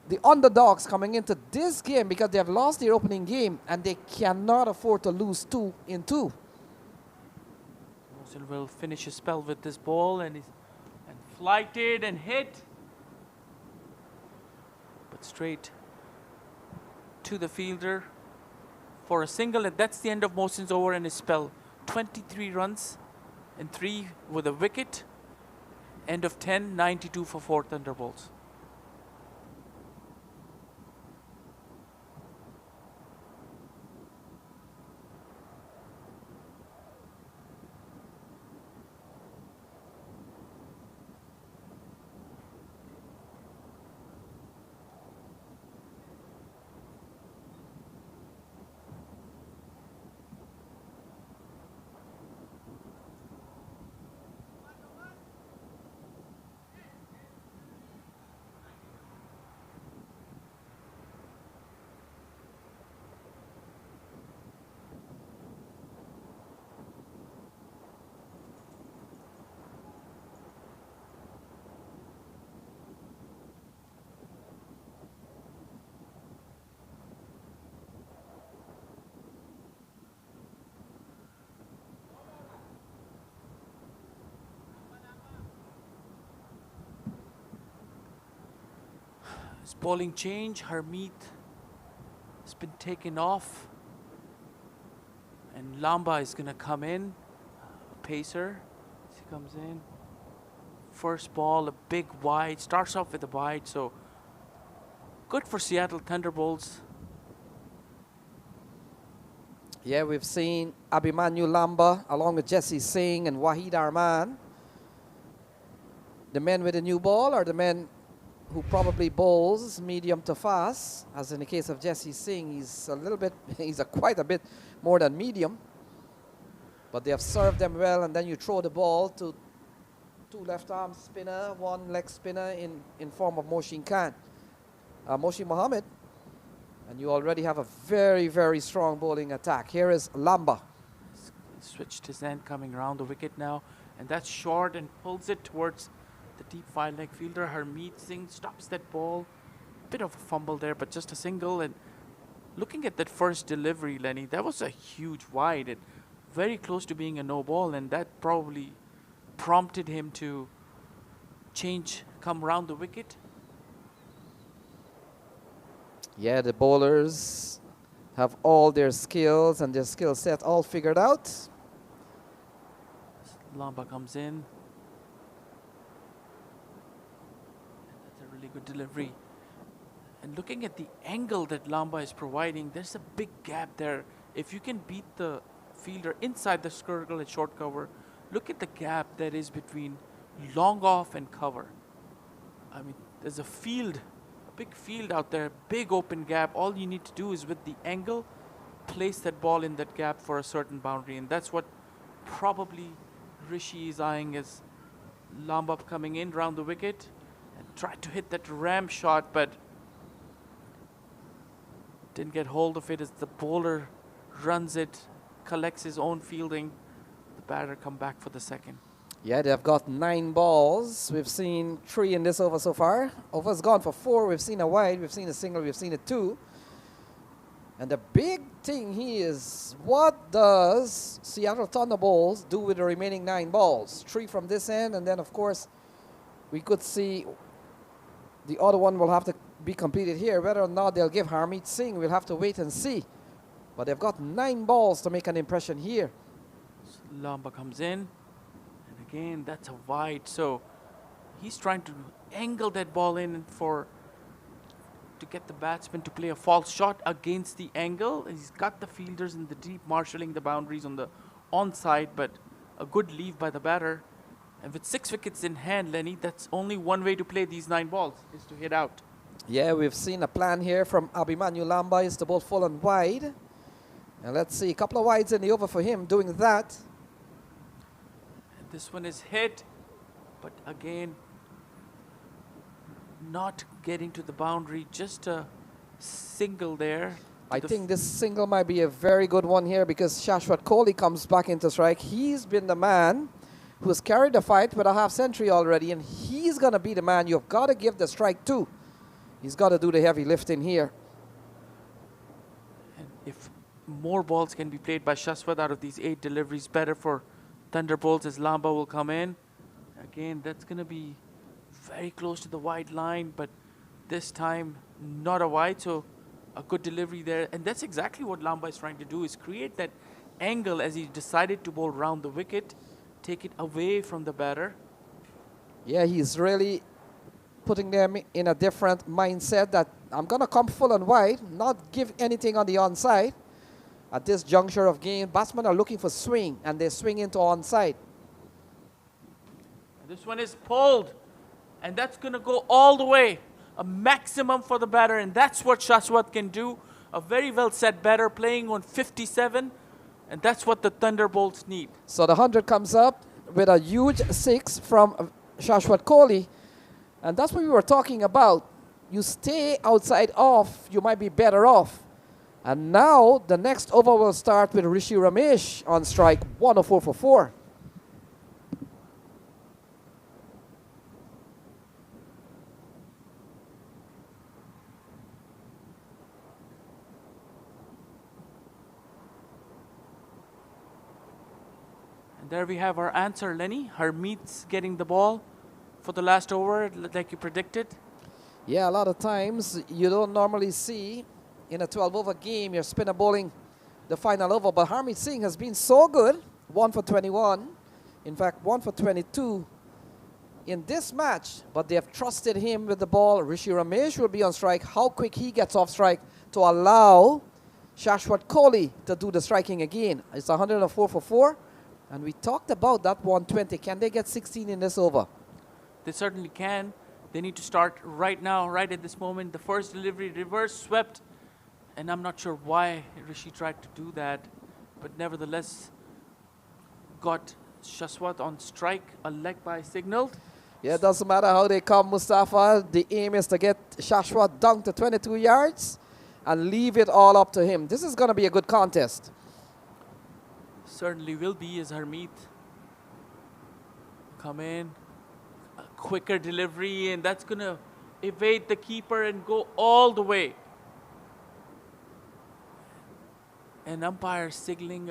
the underdogs coming into this game because they have lost their opening game and they cannot afford to lose 2 in 2. Mosul will finish his spell with this ball and flighted and hit. But straight to the fielder for a single, and that's the end of Mohsin's over and his spell. 23 runs and 3 with a wicket. End of 10, 92 for 4 Thunderbolts. His bowling change, Harmeet has been taken off. And Lamba is going to come in, a pacer. As he comes in. First ball, a big wide, starts off with a wide, so good for Seattle Thunderbolts. Yeah, we've seen Abhimanyu Lamba along with Jesse Singh and Wahid Arman. The men with the new ball are the men who probably bowls medium to fast. As in the case of Jesse Singh, he's a little bit, he's quite a bit more than medium. But they have served them well, and then you throw the ball to 2 left-arm spinner, 1 leg spinner in form of Mohsin Mohamed. And you already have a very, very strong bowling attack. Here is Lamba. Switched his end coming around the wicket now. And that's short and pulls it towards the deep 5-leg fielder. Harmeet Singh stops that ball. Bit of a fumble there, but just a single. And looking at that first delivery, Lenny, that was a huge wide and very close to being a no ball. And that probably prompted him to come around the wicket. Yeah, the bowlers have all their skills and their skill set all figured out. Lamba comes in. That's a really good delivery. And looking at the angle that Lamba is providing, there's a big gap there. If you can beat the fielder inside the circle at short cover, look at the gap that is between long off and cover. I mean, there's a big field out there, big open gap. All you need to do is with the angle, place that ball in that gap for a certain boundary. And that's what probably Rishi is eyeing as Lamba coming in round the wicket and tried to hit that ram shot, but didn't get hold of it as the bowler runs it, collects his own fielding. The batter come back for the second. Yeah, they've got 9 balls. We've seen 3 in this over so far. Over's gone for 4. We've seen a wide, we've seen a single, we've seen a 2. And the big thing here is, what does Seattle Thunderbolts do with the remaining 9 balls? 3 from this end, and then of course we could see the other one will have to be completed here. Whether or not they'll give Harmeet Singh, we'll have to wait and see. But they've got 9 balls to make an impression here. So Lamba comes in. Again, that's a wide, so he's trying to angle that ball in to get the batsman to play a false shot against the angle. He's got the fielders in the deep, marshalling the boundaries on the onside, but a good leave by the batter. And with 6 wickets in hand, Lenny, that's only one way to play these 9 balls, is to hit out. Yeah, we've seen a plan here from Abhimanyu Lamba is to bowl full and wide. And let's see, a couple of wides in the over for him doing that. This one is hit, but again, not getting to the boundary, just a single there. I think this single might be a very good one here because Shashwat Kohli comes back into strike. He's been the man who's carried the fight with a half century already, and he's going to be the man you've got to give the strike to. He's got to do the heavy lifting here. And if more balls can be played by Shashwat out of these 8 deliveries, better for Thunderbolts as Lamba will come in. Again, that's going to be very close to the wide line, but this time not a wide, so a good delivery there. And that's exactly what Lamba is trying to do, is create that angle as he decided to bowl round the wicket, take it away from the batter. Yeah, he's really putting them in a different mindset that I'm going to come full and wide, not give anything on the onside. At this juncture of game, batsmen are looking for swing, and they swing into onside. This one is pulled, and that's going to go all the way. A maximum for the batter, and that's what Shashwat can do. A very well set batter playing on 57, and that's what the Thunderbolts need. So the 100 comes up with a huge 6 from Shashwat Kohli, and that's what we were talking about. You stay outside off, you might be better off. And now the next over will start with Rishi Ramesh on strike, 104 for 4. And there we have our answer, Lenny. Harmeet's getting the ball for the last over, like you predicted. Yeah, a lot of times you don't normally see in a 12-over game your spinner bowling the final over, but Harmeet Singh has been so good, 1 for 21, in fact 1 for 22 in this match, but they have trusted him with the ball. Rishi Ramesh will be on strike. How quick he gets off strike to allow Shashwat Kohli to do the striking again. It's 104 for 4, and we talked about that 120. Can they get 16 in this over? They certainly can. They need to start right now, right at this moment. The first delivery, reverse swept. And I'm not sure why Rishi tried to do that, but nevertheless got Shashwat on strike, a leg by signaled. Yeah, it doesn't matter how they come, Mustafa. The aim is to get Shashwat down to 22 yards and leave it all up to him. This is going to be a good contest. Certainly will be, as Harmeet come in. A quicker delivery, and that's going to evade the keeper and go all the way. An umpire signaling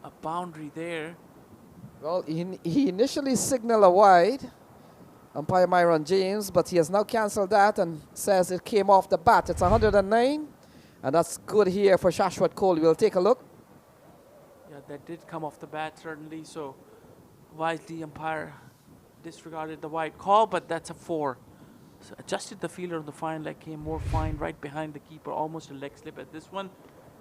a boundary there. Well, he initially signaled a wide, umpire Myron James, but he has now cancelled that and says it came off the bat. It's 109, and that's good here for Shashwat Kohli. We'll take a look. Yeah, that did come off the bat, certainly. So wisely, umpire disregarded the wide call, but that's a 4. So adjusted the fielder on the fine leg, came more fine right behind the keeper, almost a leg slip at this one.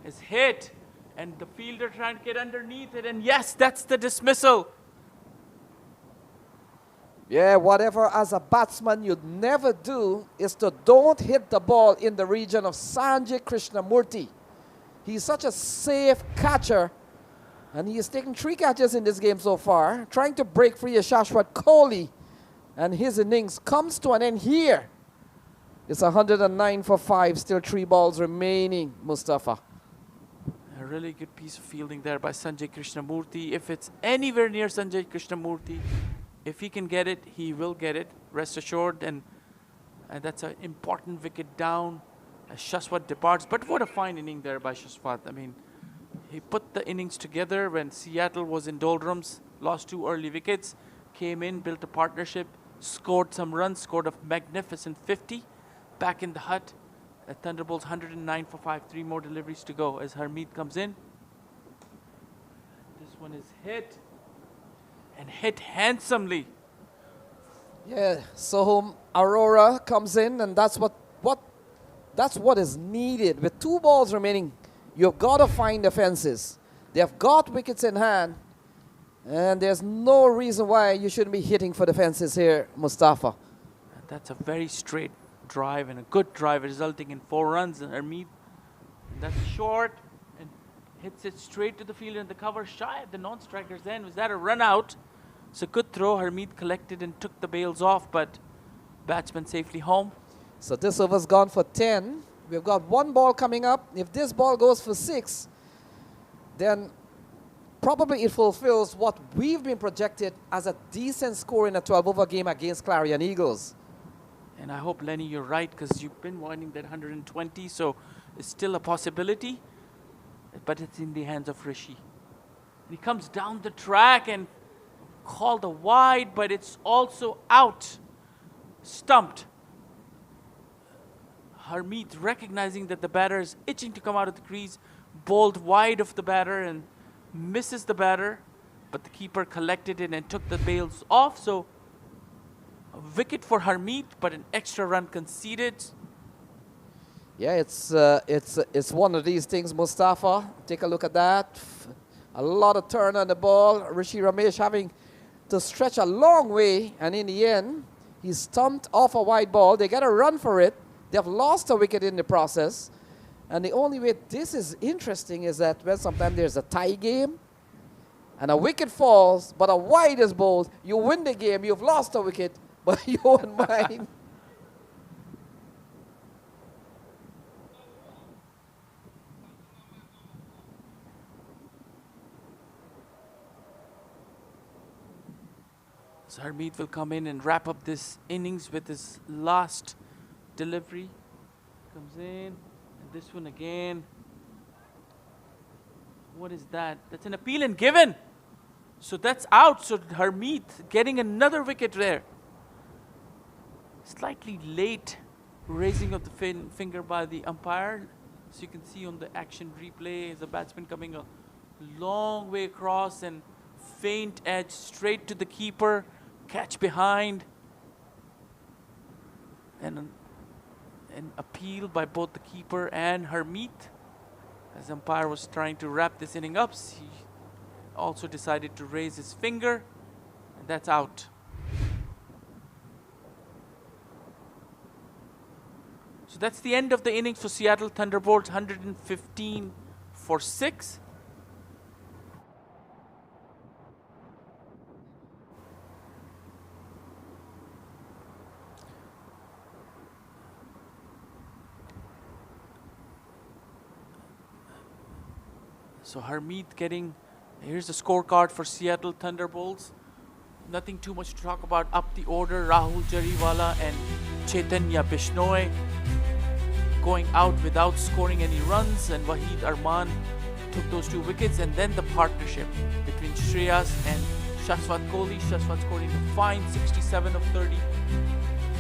Is hit, and the fielder trying to get underneath it, and yes, that's the dismissal. Yeah, whatever as a batsman you'd never do is to don't hit the ball in the region of Sanjay Krishnamurti. He's such a safe catcher, and he has taken 3 catches in this game so far, trying to break free of Shashwat Kohli, and his innings comes to an end here. It's 109 for 5, still 3 balls remaining, Mustafa. A really good piece of fielding there by Sanjay Krishnamurti. If it's anywhere near Sanjay Krishnamurti, if he can get it, he will get it, rest assured. And that's an important wicket down as Shashwat departs. But what a fine inning there by Shashwat. I mean, he put the innings together when Seattle was in doldrums, lost 2 early wickets, came in, built a partnership, scored some runs, scored a magnificent 50 back in the hut. At Thunderbolts, 109 for 5, 3 more deliveries to go as Harmeet comes in. This one is hit, and hit handsomely. Yeah, Soham Arora comes in, and that's what is needed. With 2 balls remaining, you've got to find the fences. They have got wickets in hand, and there's no reason why you shouldn't be hitting for the fences here, Mustafa. And that's a very straight drive and a good drive, resulting in 4 runs. And Harmeet, that's short and hits it straight to the fielder, and the cover shy at the non-striker's end. Was that a run out? It's a good throw. Harmeet collected and took the bails off, but batsman safely home. So this over's gone for 10. We've got one ball coming up. If this ball goes for 6, then probably it fulfills what we've been projected as a decent score in a 12-over game against Clarion Eagles. And I hope, Lenny, you're right, because you've been wanting that 120, so it's still a possibility, but it's in the hands of Rishi. He comes down the track and called a wide, but it's also out. Stumped. Harmeet, recognizing that the batter is itching to come out of the crease, bowled wide of the batter and misses the batter, but the keeper collected it and took the bails off. So a wicket for Harmeet, but an extra run conceded. Yeah, it's one of these things, Mustafa. Take a look at that. A lot of turn on the ball. Rishi Ramesh having to stretch a long way, and in the end, he stumped off a wide ball. They get a run for it. They have lost a wicket in the process. And the only way this is interesting is that when sometimes there's a tie game and a wicket falls, but a wide is bowled, you win the game, you've lost a wicket, but you won't mind. So Harmeet will come in and wrap up this innings with his last delivery. Comes in, and this one again. What is that? That's an appeal and given. So that's out. So Harmeet getting another wicket there. Slightly late raising of the finger by the umpire. So you can see on the action replay, the batsman coming a long way across and faint edge straight to the keeper. Catch behind. And an appeal by both the keeper and Harmeet. As umpire was trying to wrap this inning up, he also decided to raise his finger, and that's out. So that's the end of the innings for Seattle Thunderbolts, 115 for 6. So Harmeet getting, here's the scorecard for Seattle Thunderbolts. Nothing too much to talk about up the order. Rahul Jariwala and Chaitanya Bishnoi going out without scoring any runs, and Waheed Arman took those 2 wickets. And then the partnership between Shreyas and Shashwat Kohli. Shashwat scoring a fine 67 of 30.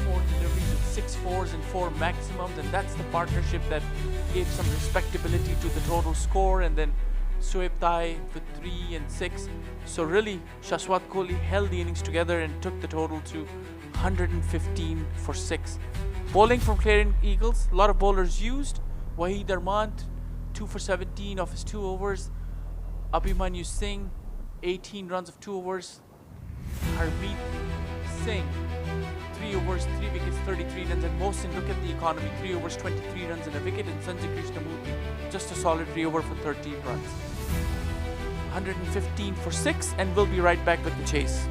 4 deliveries with 6 fours and 4 maximums, and that's the partnership that gave some respectability to the total score. And then Shoaib Thai with 3 and 6. So really, Shashwat Kohli held the innings together and took the total to 115 for 6. Bowling from Clarion Eagles, a lot of bowlers used. Waheed Arman, 2 for 17 of his 2 overs. Abhimanyu Singh, 18 runs of 2 overs. Harmeet Singh, 3 overs, 3 wickets, 33 runs. And Mohsin, look at the economy, 3 overs, 23 runs and a wicket. And Sanjay Krishnamurthy, just a solid 3 over for 13 runs. 115 for 6, and we'll be right back with the chase.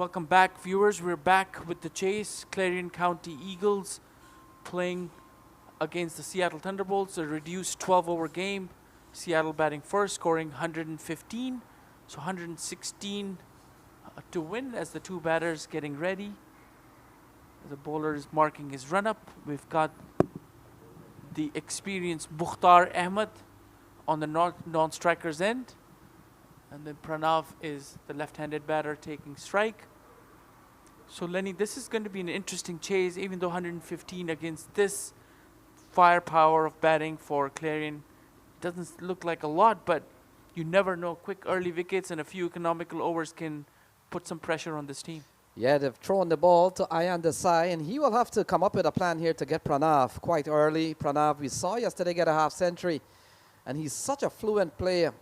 Welcome back, viewers. We're back with the chase. Clarion County Eagles playing against the Seattle Thunderbolts, a reduced 12-over game. Seattle batting first, scoring 115, so 116 to win as the two batters getting ready. The bowler is marking his run-up. We've got the experienced Mukhtar Ahmed on the non-striker's end. And then Pranav is the left-handed batter taking strike. So Lenny, this is going to be an interesting chase, even though 115 against this firepower of batting for Clarion doesn't look like a lot, but you never know. Quick early wickets and a few economical overs can put some pressure on this team. Yeah, they've thrown the ball to Ayan Desai, and he will have to come up with a plan here to get Pranav quite early. Pranav, we saw yesterday get a half century, and he's such a fluent player.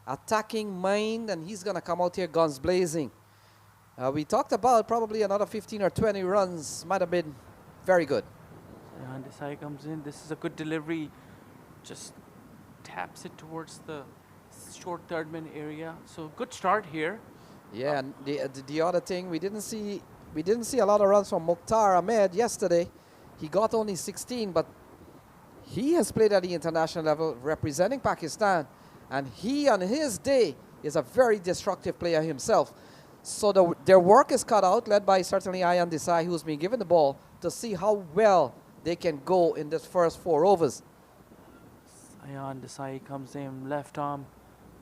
Attacking mind, and he's going to come out here guns blazing. We talked about probably another 15 or 20 runs. Might have been very good. And Desai comes in. This is a good delivery. Just taps it towards the short third man area. So good start here. Yeah, and the other thing, we didn't see a lot of runs from Mukhtar Ahmed yesterday. He got only 16, but he has played at the international level representing Pakistan. And he, on his day, is a very destructive player himself. So their work is cut out, led by certainly Ayan Desai, who's been given the ball, to see how well they can go in this first 4 overs. Ayan Desai comes in, left arm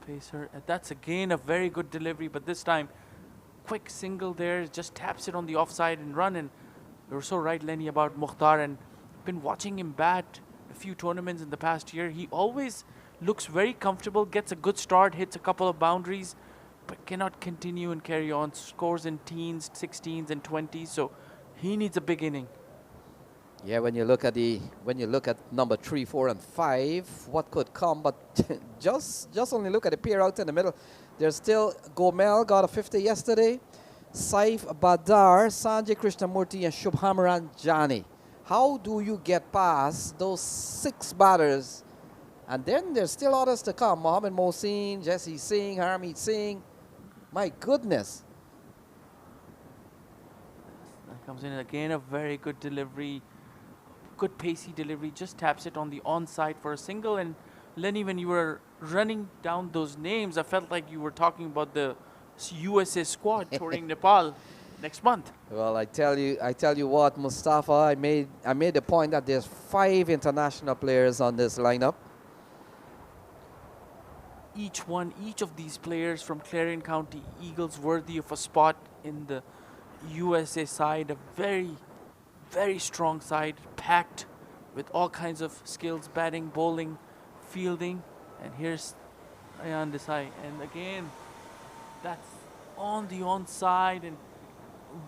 pacer. That's again a very good delivery, but this time, quick single there, just taps it on the offside and run. And you're so right, Lenny, about Mukhtar. And been watching him bat a few tournaments in the past year. He always looks very comfortable, gets a good start, hits a couple of boundaries, but cannot continue and carry on. Scores in teens, 16s, and 20s. So he needs a big inning. Yeah, when you look at number 3, 4, and 5, what could come? But just only look at the pair out in the middle. There's still Gomel got a 50 yesterday. Saif Badar, Sanjay Krishnamurti, and Shubhamran Jani. How do you get past those 6 batters? And then there's still others to come. Mohammad Mohsin, Jesse Singh, Harmeet Singh. My goodness. That comes in again, a very good delivery. Good pacey delivery. Just taps it on the onside for a single. And Lenny, when you were running down those names, I felt like you were talking about the USA squad touring Nepal next month. Well, I tell you what, Mustafa, I made the point that there's 5 international players on this lineup. Each of these players from Clarion County Eagles worthy of a spot in the USA side. A very, very strong side, packed with all kinds of skills, batting, bowling, fielding. And here's Ayan Desai. And again, that's on the onside and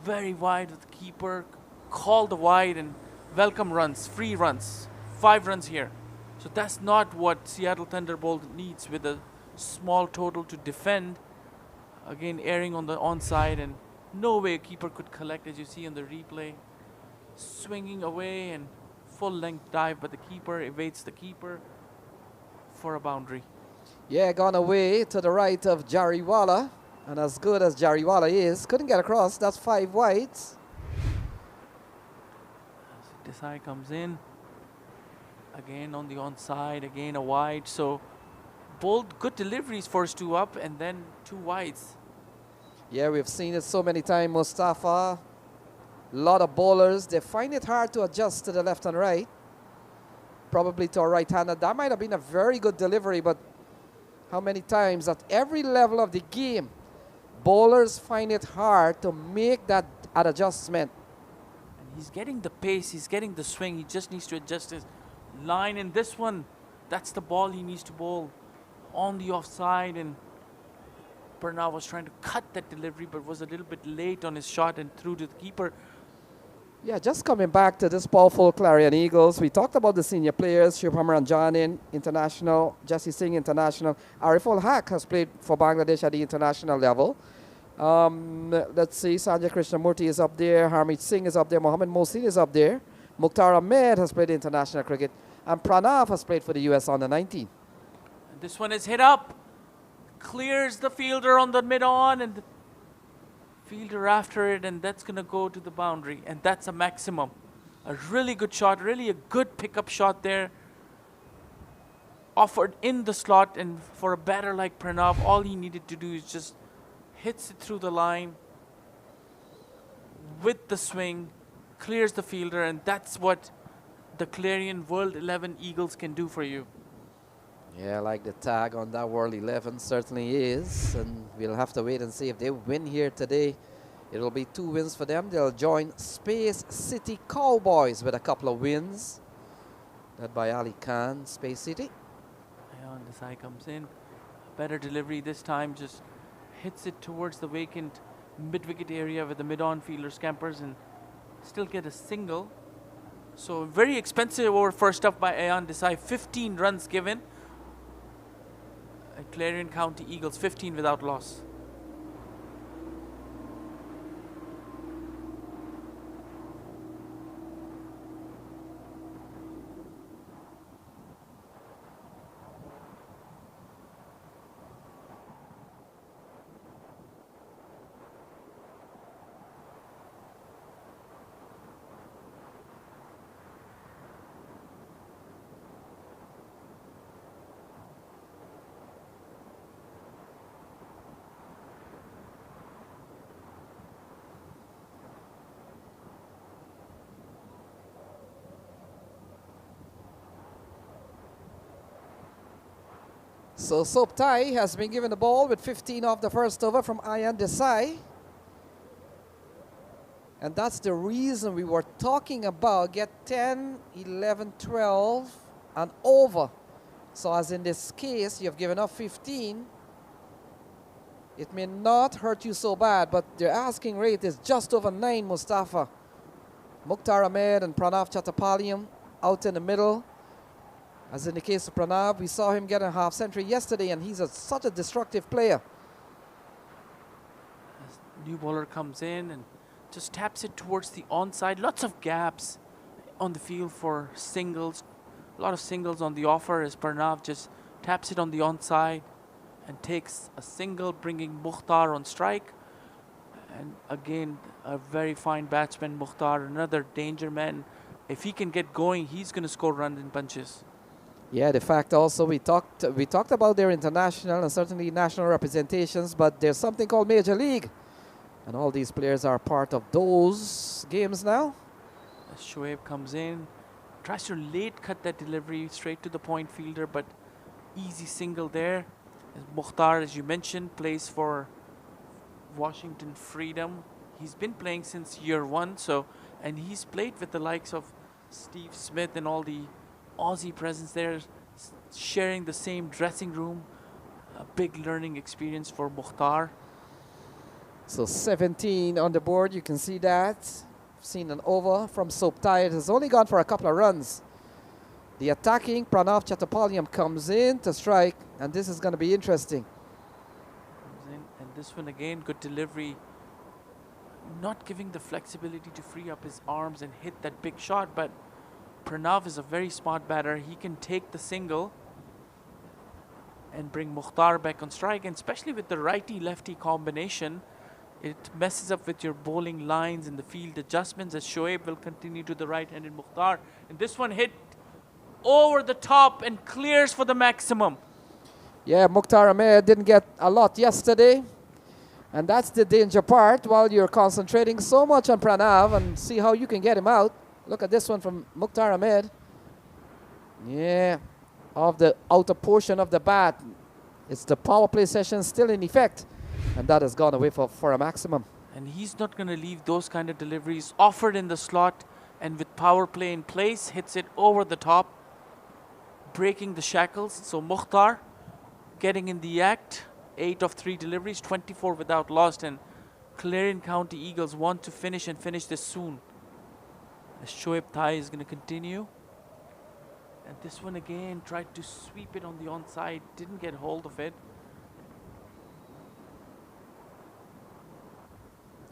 very wide with the keeper. Call the wide and welcome runs, free runs. 5 runs here. So that's not what Seattle Thunderbolt needs with a small total to defend. Again, airing on the onside, and no way a keeper could collect, as you see on the replay. Swinging away and full length dive, but the keeper evades the keeper for a boundary. Yeah, gone away to the right of Jariwala. And as good as Jariwala is, couldn't get across. That's 5 wides. Desai comes in. Again on the onside, again a wide. So bold, good deliveries, first 2 up and then 2 wides. Yeah, we've seen it so many times, Mustafa. A lot of bowlers, they find it hard to adjust to the left and right. Probably to a right-hander. That might have been a very good delivery, but how many times at every level of the game, bowlers find it hard to make that adjustment. And he's getting the pace, he's getting the swing. He just needs to adjust his line. In this one, that's the ball he needs to bowl on the offside. And Pranav was trying to cut that delivery, but was a little bit late on his shot and threw to the keeper. Yeah, just coming back to this powerful Clarion Eagles, we talked about the senior players, Shubhamran Jani, international, Jesse Singh, international. Ariful Haq has played for Bangladesh at the international level. Let's see, Sanjay Krishnamurti is up there, Harmeet Singh is up there, Mohammad Mohsin is up there. Mukhtar Ahmed has played international cricket, and Pranav has played for the US under 19. And this one is hit up, clears the fielder on the mid-on, and fielder after it, and that's going to go to the boundary, and that's a maximum. A really good shot, really a good pickup shot there. Offered in the slot, and for a batter like Pranav, all he needed to do is just hits it through the line with the swing, clears the fielder, and that's what the Clarion World 11 Eagles can do for you. Yeah, like the tag on that World 11 certainly is, and we'll have to wait and see if they win here today. It'll be 2 wins for them. They'll join Space City Cowboys with a couple of wins, led by Ali Khan, Space City. Ayan Desai comes in, better delivery this time, just hits it towards the vacant mid-wicket area where the mid-on fielder scampers and still get a single. So very expensive over first up by Ayan Desai, 15 runs given. Clarion County Eagles 15 without loss. So Soptai has been given the ball with 15 off the first over from Ayan Desai. And that's the reason we were talking about get 10, 11, 12 and over. So as in this case, you've given up 15. It may not hurt you so bad, but their asking rate is just over 9, Mustafa. Mukhtar Ahmed and Pranav Chattapaliyam out in the middle. As in the case of Pranav, we saw him get a half century yesterday, and he's such a destructive player. As new bowler comes in and just taps it towards the onside. Lots of gaps on the field for singles. A lot of singles on the offer as Pranav just taps it on the onside and takes a single, bringing Mukhtar on strike. And again, a very fine batsman, Mukhtar, another danger man. If he can get going, he's going to score runs in bunches. Yeah, the fact also we talked about their international and certainly national representations, but there's something called Major League, and all these players are part of those games now. As Shoaib comes in, tries to late cut that delivery straight to the point fielder, but easy single there. As Mukhtar, as you mentioned, plays for Washington Freedom. He's been playing since year 1, and he's played with the likes of Steve Smith and all the Aussie presence there, sharing the same dressing room. A big learning experience for Mukhtar. So 17 on the board, you can see that. Seen an over from Soptai. It has only gone for a couple of runs. The attacking Pranav Chattapaliyam comes in to strike, and this is going to be interesting. And this one again, good delivery. Not giving the flexibility to free up his arms and hit that big shot, but Pranav is a very smart batter. He can take the single and bring Mukhtar back on strike, and especially with the righty-lefty combination, it messes up with your bowling lines and the field adjustments as Shoaib will continue to the right-handed Mukhtar. And this one hit over the top and clears for the maximum. Yeah, Mukhtar Ahmed didn't get a lot yesterday, and that's the danger part while you're concentrating so much on Pranav and see how you can get him out. Look at this one from Mukhtar Ahmed. Yeah, off the outer portion of the bat. It's the power play session still in effect, and that has gone away for a maximum. And he's not going to leave those kind of deliveries. Offered in the slot, and with power play in place, hits it over the top, breaking the shackles. So Mukhtar getting in the act. 8 of 3 deliveries, 24 without loss, and Clarion County Eagles want to finish this soon. As Shoaib Thai is going to continue. And this one again tried to sweep it on the onside, didn't get hold of it.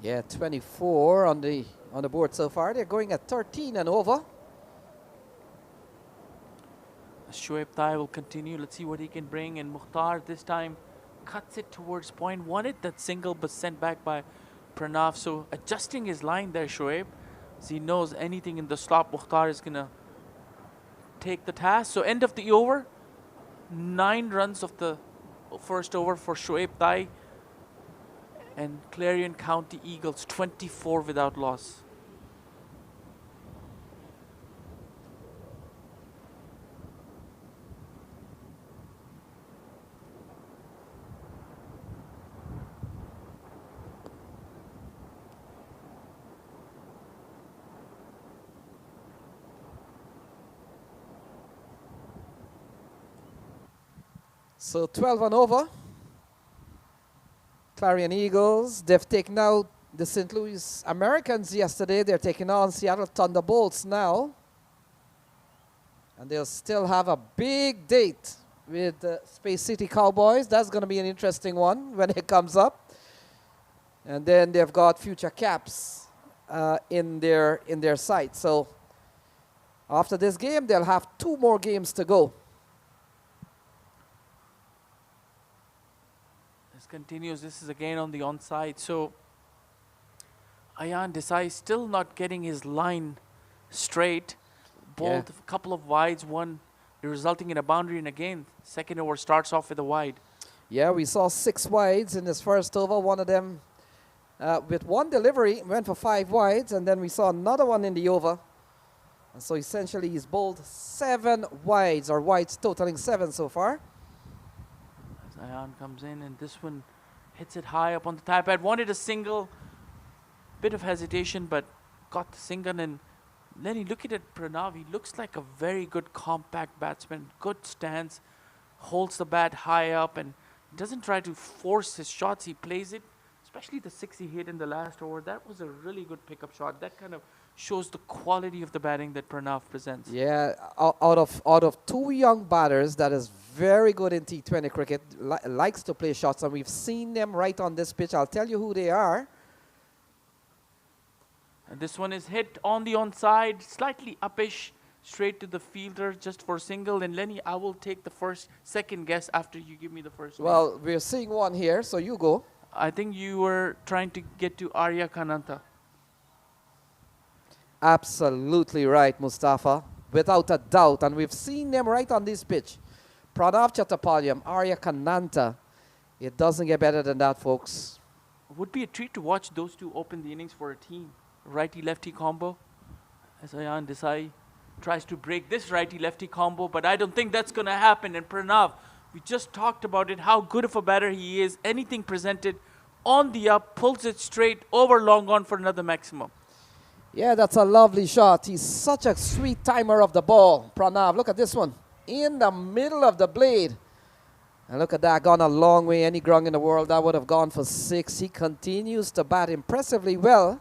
Yeah, 24 on the board so far. They're going at 13 and over. Shoaib Thai will continue. Let's see what he can bring. And Mukhtar this time cuts it towards point. Wanted that single, but sent back by Pranav. So adjusting his line there, Shoaib, as he knows anything in the slop, Mukhtar is going to take the task. So end of the over, 9 runs of the first over for Shoaib Thai. And Clarion County Eagles, 24 without loss. So 12 and over. Clarion Eagles, they've taken out the St. Louis Americans yesterday. They're taking on Seattle Thunderbolts now. And they'll still have a big date with the Space City Cowboys. That's going to be an interesting one when it comes up. And then they've got future caps in their sight. So after this game, they'll have 2 more games to go. Continues. This is again on the onside. So Ayan Desai still not getting his line straight. Bowled a couple of wides, one resulting in a boundary, and again second over starts off with a wide. Yeah, we saw 6 wides in his first over. One of them with 1 delivery went for 5 wides, and then we saw another one in the over. And so essentially he's bowled 7 wides, or wides totaling 7 so far. Ayan comes in, and this one hits it high up on the tie pad. Wanted a single, bit of hesitation, but got the single. And Lenny, look at it, Pranav. He looks like a very good compact batsman. Good stance, holds the bat high up, and doesn't try to force his shots. He plays it, especially the 6 he hit in the last over. That was a really good pickup shot. That kind of shows the quality of the batting that Pranav presents. Yeah, out of 2 young batters that is very good in T20 cricket, likes to play shots, and we've seen them right on this pitch. I'll tell you who they are. And this one is hit on the onside, slightly uppish, straight to the fielder just for single. And Lenny, I will take the second guess after you give me the first. Well, we're seeing one here, so you go. I think you were trying to get to Arya Kananta. Absolutely right, Mustafa, without a doubt. And we've seen them right on this pitch. Pranav Chattapalyam, Arya Kananta. It doesn't get better than that, folks. Would be a treat to watch those two open the innings for a team. Righty-lefty combo. As Ayan Desai tries to break this righty-lefty combo, but I don't think that's going to happen. And Pranav, we just talked about it, how good of a batter he is. Anything presented on the up, pulls it straight over long on for another maximum. Yeah, that's a lovely shot. He's such a sweet timer of the ball. Pranav, look at this one. In the middle of the blade. And look at that, gone a long way. Any grung in the world, that would have gone for 6. He continues to bat impressively well.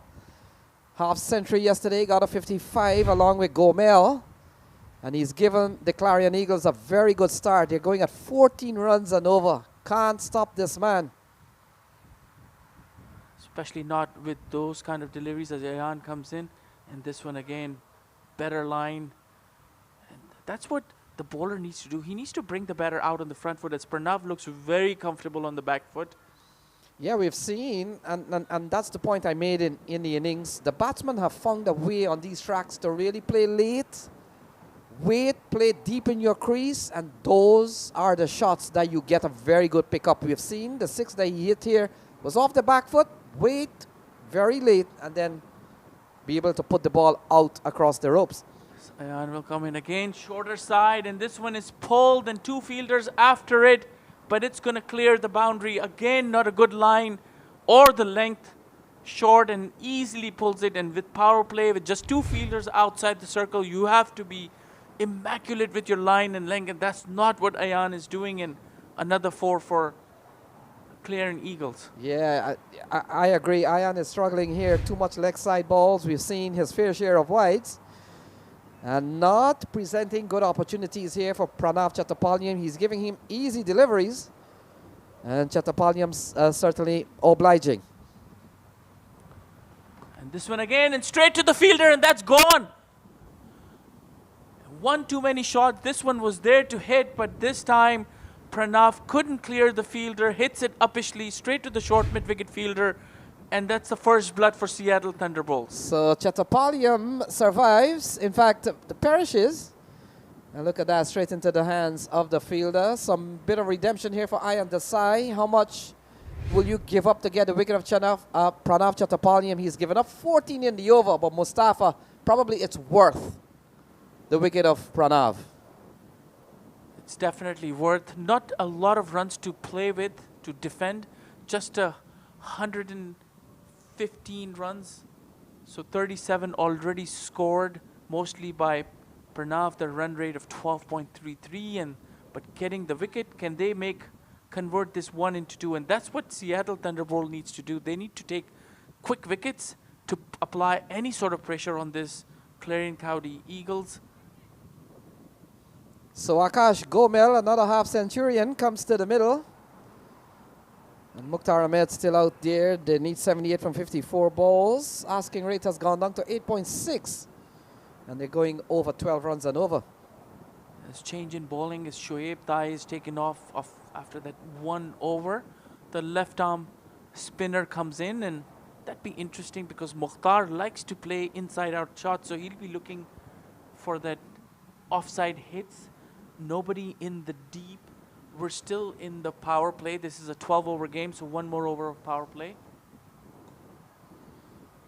Half century yesterday, got a 55 along with Gomel. And he's given the Clarion Eagles a very good start. They're going at 14 runs and over. Can't stop this man. Especially not with those kind of deliveries as Ayan comes in. And this one again, better line. And that's what the bowler needs to do. He needs to bring the batter out on the front foot as Pranav looks very comfortable on the back foot. Yeah, we've seen, and that's the point I made in the innings. The batsmen have found a way on these tracks to really play late, wait, play deep in your crease, and those are the shots that you get a very good pickup. We've seen the 6 that he hit here was off the back foot, wait very late, and then be able to put the ball out across the ropes. Ayan will come in again, shorter side, and this one is pulled and 2 fielders after it, but it's going to clear the boundary. Again, not a good line or the length, short, and easily pulls it. And with power play, with just 2 fielders outside the circle, you have to be immaculate with your line and length, and that's not what Ayan is doing. And another 4 for Clarion Eagles. Yeah, I agree. Ayan is struggling here. Too much leg side balls. We've seen his fair share of wides. And not presenting good opportunities here for Pranav Chattapalyam. He's giving him easy deliveries. And Chattapalyam's certainly obliging. And this one again, and straight to the fielder, and that's gone. One too many shots. This one was there to hit, but this time Pranav couldn't clear the fielder. Hits it uppishly, straight to the short mid-wicket fielder. And that's the first blood for Seattle Thunderbolts. So Chattapalliam survives. In fact, the perishes. And look at that, straight into the hands of the fielder. Some bit of redemption here for Ayan Desai. How much will you give up to get the wicket of Pranav Chattapalliam? He's given up 14 in the over, but Mustafa, probably it's worth the wicket of Pranav. It's definitely worth. Not a lot of runs to play with, to defend. Just 115 runs. So 37 already scored, mostly by Pranav, the run rate of 12.33. But getting the wicket, can they convert this 1 into 2? And that's what Seattle Thunderbolt needs to do. They need to take quick wickets to apply any sort of pressure on this Clarion County Eagles. So Akash Gomel, another half centurion, comes to the middle. And Mukhtar Ahmed still out there. They need 78 from 54 balls. Asking rate has gone down to 8.6. And they're going over 12 runs and over. This change in bowling is Shoaib Thai is taken off after that 1 over. The left arm spinner comes in, and that'd be interesting because Mukhtar likes to play inside out shots, so he'll be looking for that offside hits. Nobody in the deep. We're still in the power play. This is a 12 over game, so 1 more over of power play.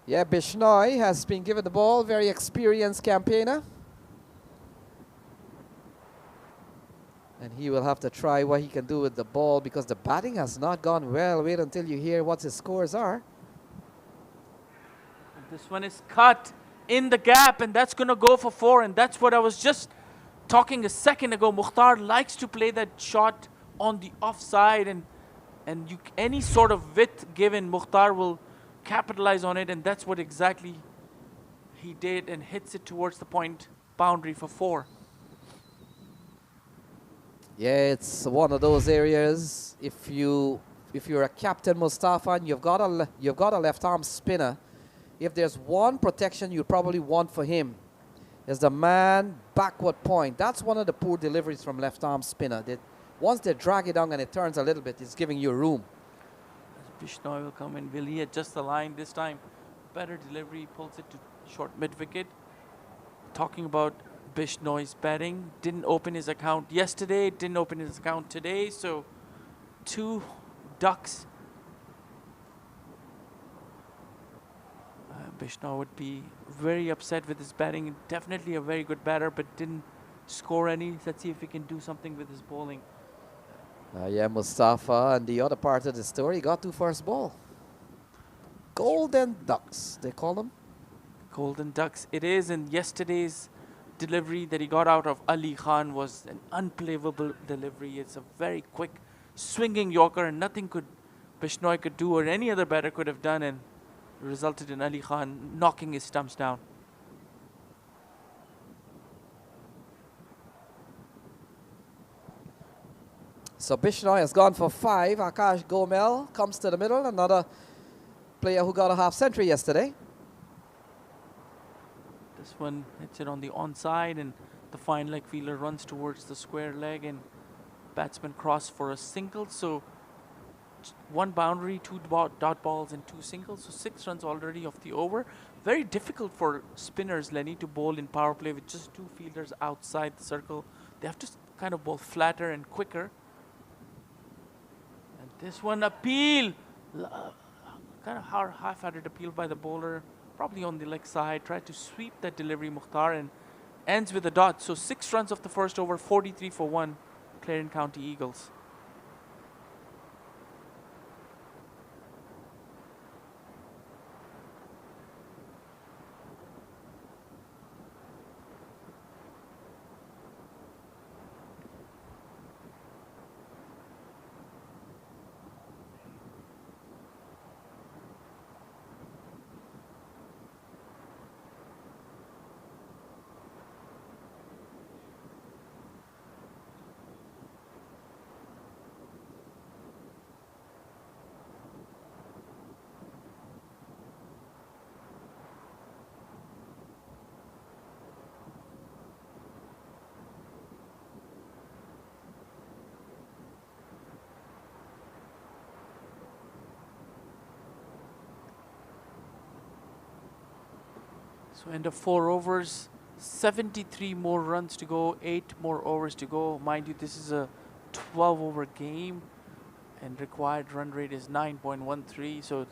Yeah, Bishnoi has been given the ball, very experienced campaigner. And he will have to try what he can do with the ball because the batting has not gone well. Wait until you hear what his scores are. And this one is cut in the gap, and that's going to go for 4. And that's what I was just talking a second ago. Mukhtar likes to play that shot on the offside, and any sort of width given, Mukhtar will capitalize on it, and that's what exactly he did, and hits it towards the point boundary for 4. Yeah, it's one of those areas. If you're a captain, Mustafa, and you've got a left arm spinner, if there's one protection you probably want for him, is the man backward point. That's one of the poor deliveries from left arm spinner. Once they drag it down and it turns a little bit, it's giving you room. Bishnoi will come in. Will he adjust the line this time? Better delivery, pulls it to short mid wicket. Talking about Bishnoi's batting, didn't open his account yesterday, didn't open his account today, so 2 ducks. Bishnoi would be very upset with his batting. Definitely a very good batter, but didn't score any. Let's see if he can do something with his bowling. Yeah, Mustafa, and the other part of the story, got to first ball. Golden Ducks, they call them. Golden Ducks it is, and yesterday's delivery that he got out of Ali Khan was an unbelievable delivery. It's a very quick swinging yorker, and nothing Bishnoi could do or any other batter could have done, and resulted in Ali Khan knocking his stumps down. So Bishnoi has gone for 5. Akash Gomel comes to the middle, another player who got a half century yesterday. This one hits it on the onside, and the fine leg fielder runs towards the square leg, and batsman cross for a single. So 1 boundary, 2 dot balls, and 2 singles. So 6 runs already off the over. Very difficult for spinners, Lenny, to bowl in power play with just 2 fielders outside the circle. They have to kind of bowl flatter and quicker. And this one, appeal. Kind of half-hearted appeal by the bowler. Probably on the leg side. Tried to sweep that delivery, Mukhtar, and ends with a dot. So 6 runs off the first over, 43 for 1, Clarion County Eagles. So end of 4 overs, 73 more runs to go, 8 more overs to go. Mind you, this is a 12-over game, and required run rate is 9.13. So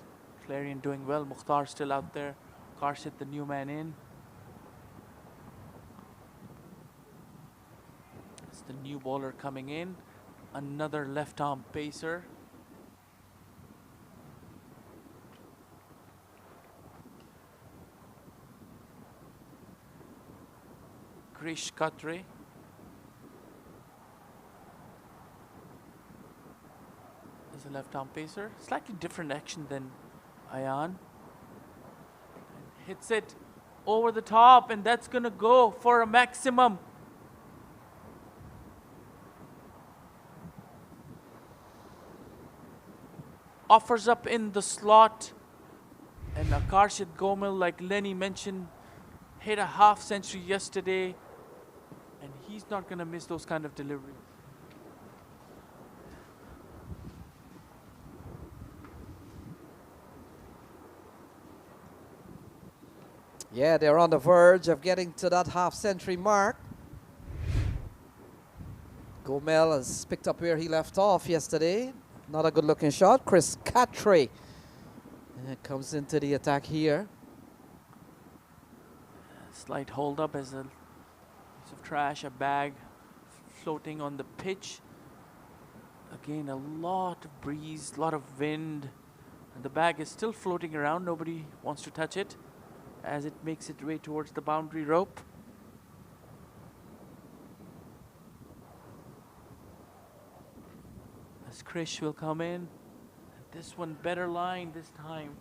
Clarion doing well. Mukhtar still out there. Karshit, the new man in. It's the new bowler coming in. Another left-arm pacer. Krish Katre. Is a left-arm pacer. Slightly different action than Ayan. And hits it over the top, and that's gonna go for a maximum. Offers up in the slot, and Akarshit Gomel, like Lenny mentioned, hit a half century yesterday, and he's not gonna miss those kind of deliveries. Yeah, they're on the verge of getting to that half-century mark. Gomel has picked up where he left off yesterday. Not a good-looking shot. Chris Catray comes into the attack here. Slight hold up as a piece of trash, a bag floating on the pitch. Again, a lot of breeze, a lot of wind, and the bag is still floating around. Nobody wants to touch it as it makes its way towards the boundary rope. As Krish will come in. This one better line this time.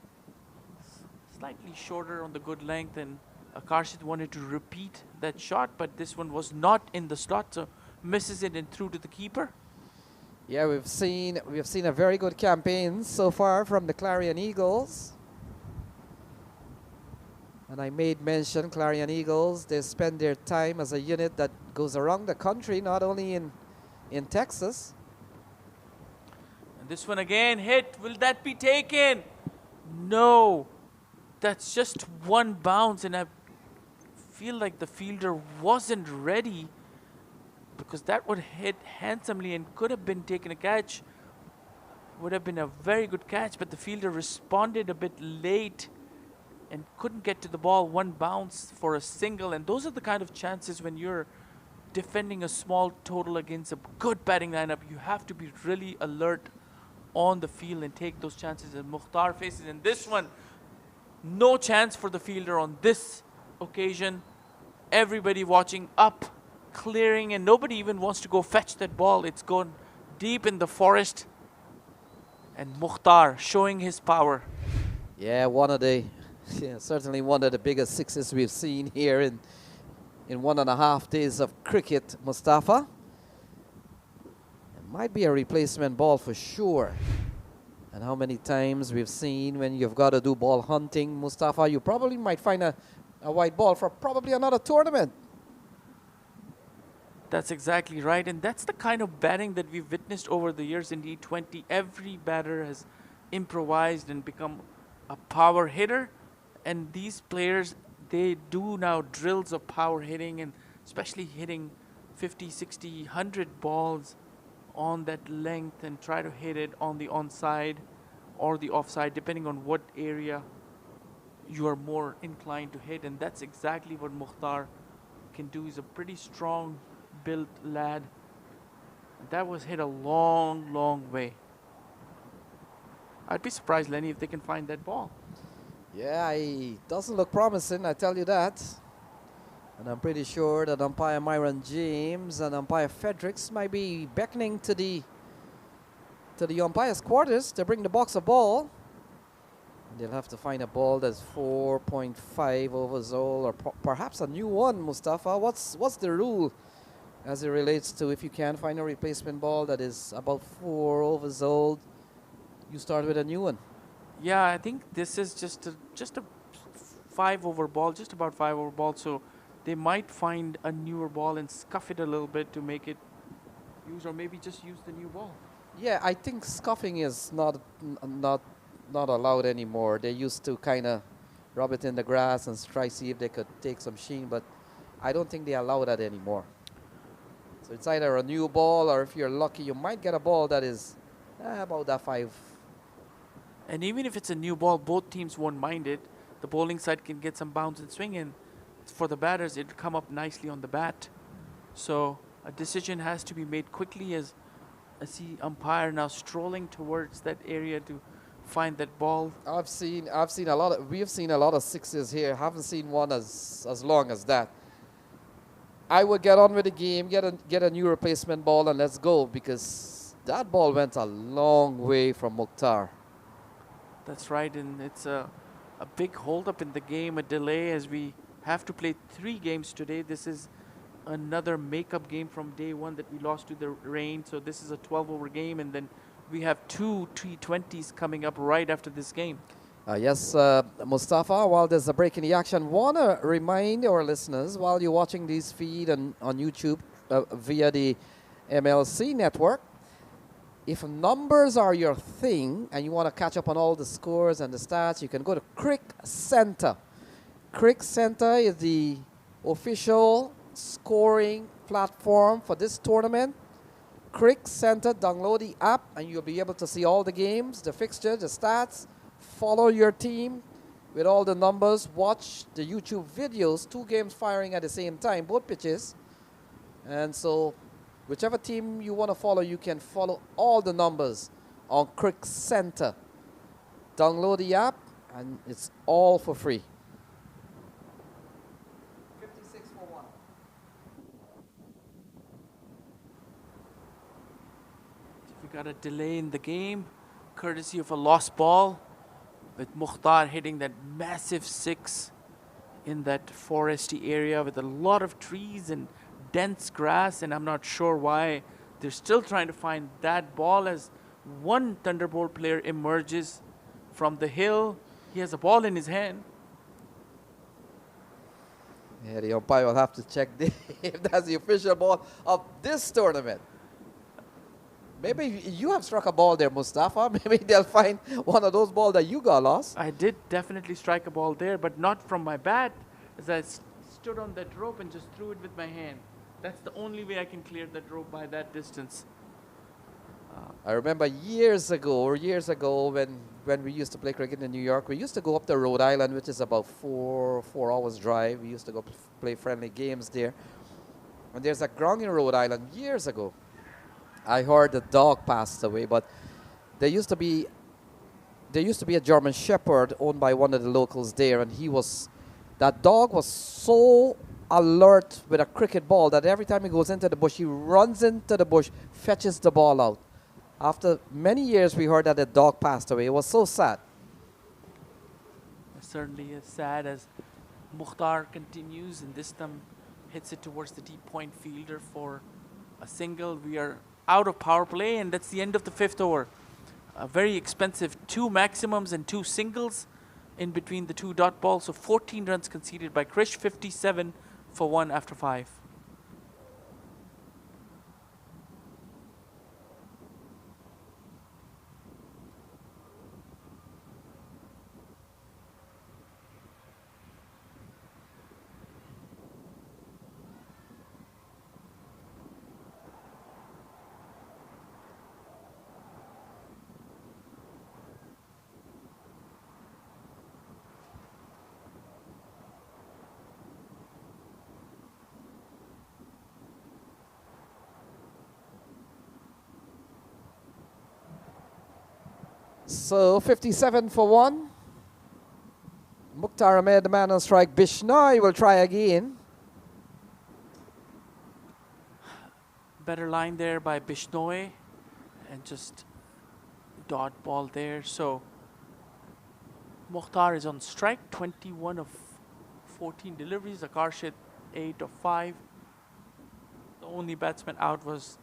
Slightly shorter on the good length, and Akarshit wanted to repeat that shot, but this one was not in the slot, so misses it and through to the keeper. Yeah, we've seen a very good campaign so far from the Clarion Eagles. And I made mention, Clarion Eagles, they spend their time as a unit that goes around the country, not only in Texas. And this one again hit. Will that be taken? No. That's just one bounce, and I feel like the fielder wasn't ready, because that would hit handsomely and could have been taken a catch. Would have been a very good catch, but the fielder responded a bit late and couldn't get to the ball. One bounce for a single, and those are the kind of chances when you're defending a small total against a good batting lineup. You have to be really alert on the field and take those chances. And Mukhtar faces in this one. No chance for the fielder on this occasion. Everybody watching up, clearing, and nobody even wants to go fetch that ball. It's gone deep in the forest. And Mukhtar showing his power. Yeah, certainly one of the biggest sixes we've seen here in 1.5 days of cricket, Mustafa. It might be a replacement ball for sure. And how many times we've seen when you've got to do ball hunting, Mustafa, you probably might find a white ball for probably another tournament. That's exactly right, and that's the kind of batting that we've witnessed over the years in T20. Every batter has improvised and become a power hitter, and these players, they do now drills of power hitting, and especially hitting 50, 60, 100 balls on that length and try to hit it on the onside or the offside, depending on what area you are more inclined to hit. And that's exactly what Mukhtar can do. He's a pretty strong built lad. That was hit a long, long way. I'd be surprised, Lenny, if they can find that ball. Yeah, it doesn't look promising, I tell you that. And I'm pretty sure that umpire Myron James and umpire Fredericks might be beckoning to the umpire's quarters to bring the box a ball. And they'll have to find a ball that's 4.5 overs old, or perhaps a new one, Mustafa. What's the rule as it relates to if you can't find a replacement ball that is about 4 overs old, you start with a new one? Yeah, I think this is just a 5 over ball, just about 5 over ball. So they might find a newer ball and scuff it a little bit to make it use, or maybe just use the new ball. Yeah, I think scuffing is not allowed anymore. They used to kind of rub it in the grass and try see if they could take some sheen, but I don't think they allow that anymore. So it's either a new ball, or if you're lucky, you might get a ball that is about that 5. And even if it's a new ball, both teams won't mind it. The bowling side can get some bounce and swing, and for the batters, it'll come up nicely on the bat. So a decision has to be made quickly as I see umpire now strolling towards that area to find that ball. I've seen a lot of, we've seen a lot of 6s here. Haven't seen one as long as that. I would get on with the game, get a new replacement ball, and let's go, because that ball went a long way from Mukhtar. That's right, and it's a big holdup in the game, a delay, as we have to play 3 games today. This is another makeup game from day one that we lost to the rain. So this is a 12-over game, and then we have 2 T20s coming up right after this game. Yes, Mustafa, while there's a break in the action, want to remind our listeners, while you're watching these feed on YouTube via the MLC network, if numbers are your thing and you want to catch up on all the scores and the stats, you can go to Crick Center. Crick Center is the official scoring platform for this tournament. Crick Center, download the app and you'll be able to see all the games, the fixtures, the stats, follow your team with all the numbers, watch the YouTube videos, 2 games firing at the same time, both pitches. And so whichever team you want to follow, you can follow all the numbers on Crick Center. Download the app and it's all for free. 56 for 1. We got a delay in the game, courtesy of a lost ball, with Mukhtar hitting that massive 6 in that foresty area with a lot of trees and dense grass, and I'm not sure why they're still trying to find that ball as one Thunderbolt player emerges from the hill. He has a ball in his hand. Yeah, the umpire will have to check if that's the official ball of this tournament. Maybe you have struck a ball there, Mustafa. Maybe they'll find one of those balls that you got lost. I did definitely strike a ball there, but not from my bat, as I stood on that rope and just threw it with my hand. That's the only way I can clear that rope by that distance. I remember years ago when we used to play cricket in New York, we used to go up to Rhode Island, which is about 4 hours drive. We used to go play friendly games there. And there's a ground in Rhode Island years ago. I heard the dog passed away, but there used to be a German Shepherd owned by one of the locals there, and that dog was so alert with a cricket ball that every time he goes into the bush, he runs into the bush, fetches the ball out. After many years, we heard that the dog passed away. It was so sad. It certainly is sad as Mukhtar continues, and this time hits it towards the deep point fielder for a single. We are out of power play, and that's the end of the 5th over. A very expensive 2 maximums and 2 singles in between the 2 dot balls. So 14 runs conceded by Krish, 57 for 1 after 5. So 57 for 1. Mukhtar Ahmed, the man on strike. Bishnoi will try again. Better line there by Bishnoi, and just dot ball there. So Mukhtar is on strike, 21 of 14 deliveries. Akarshit 8 of 5. The only batsman out was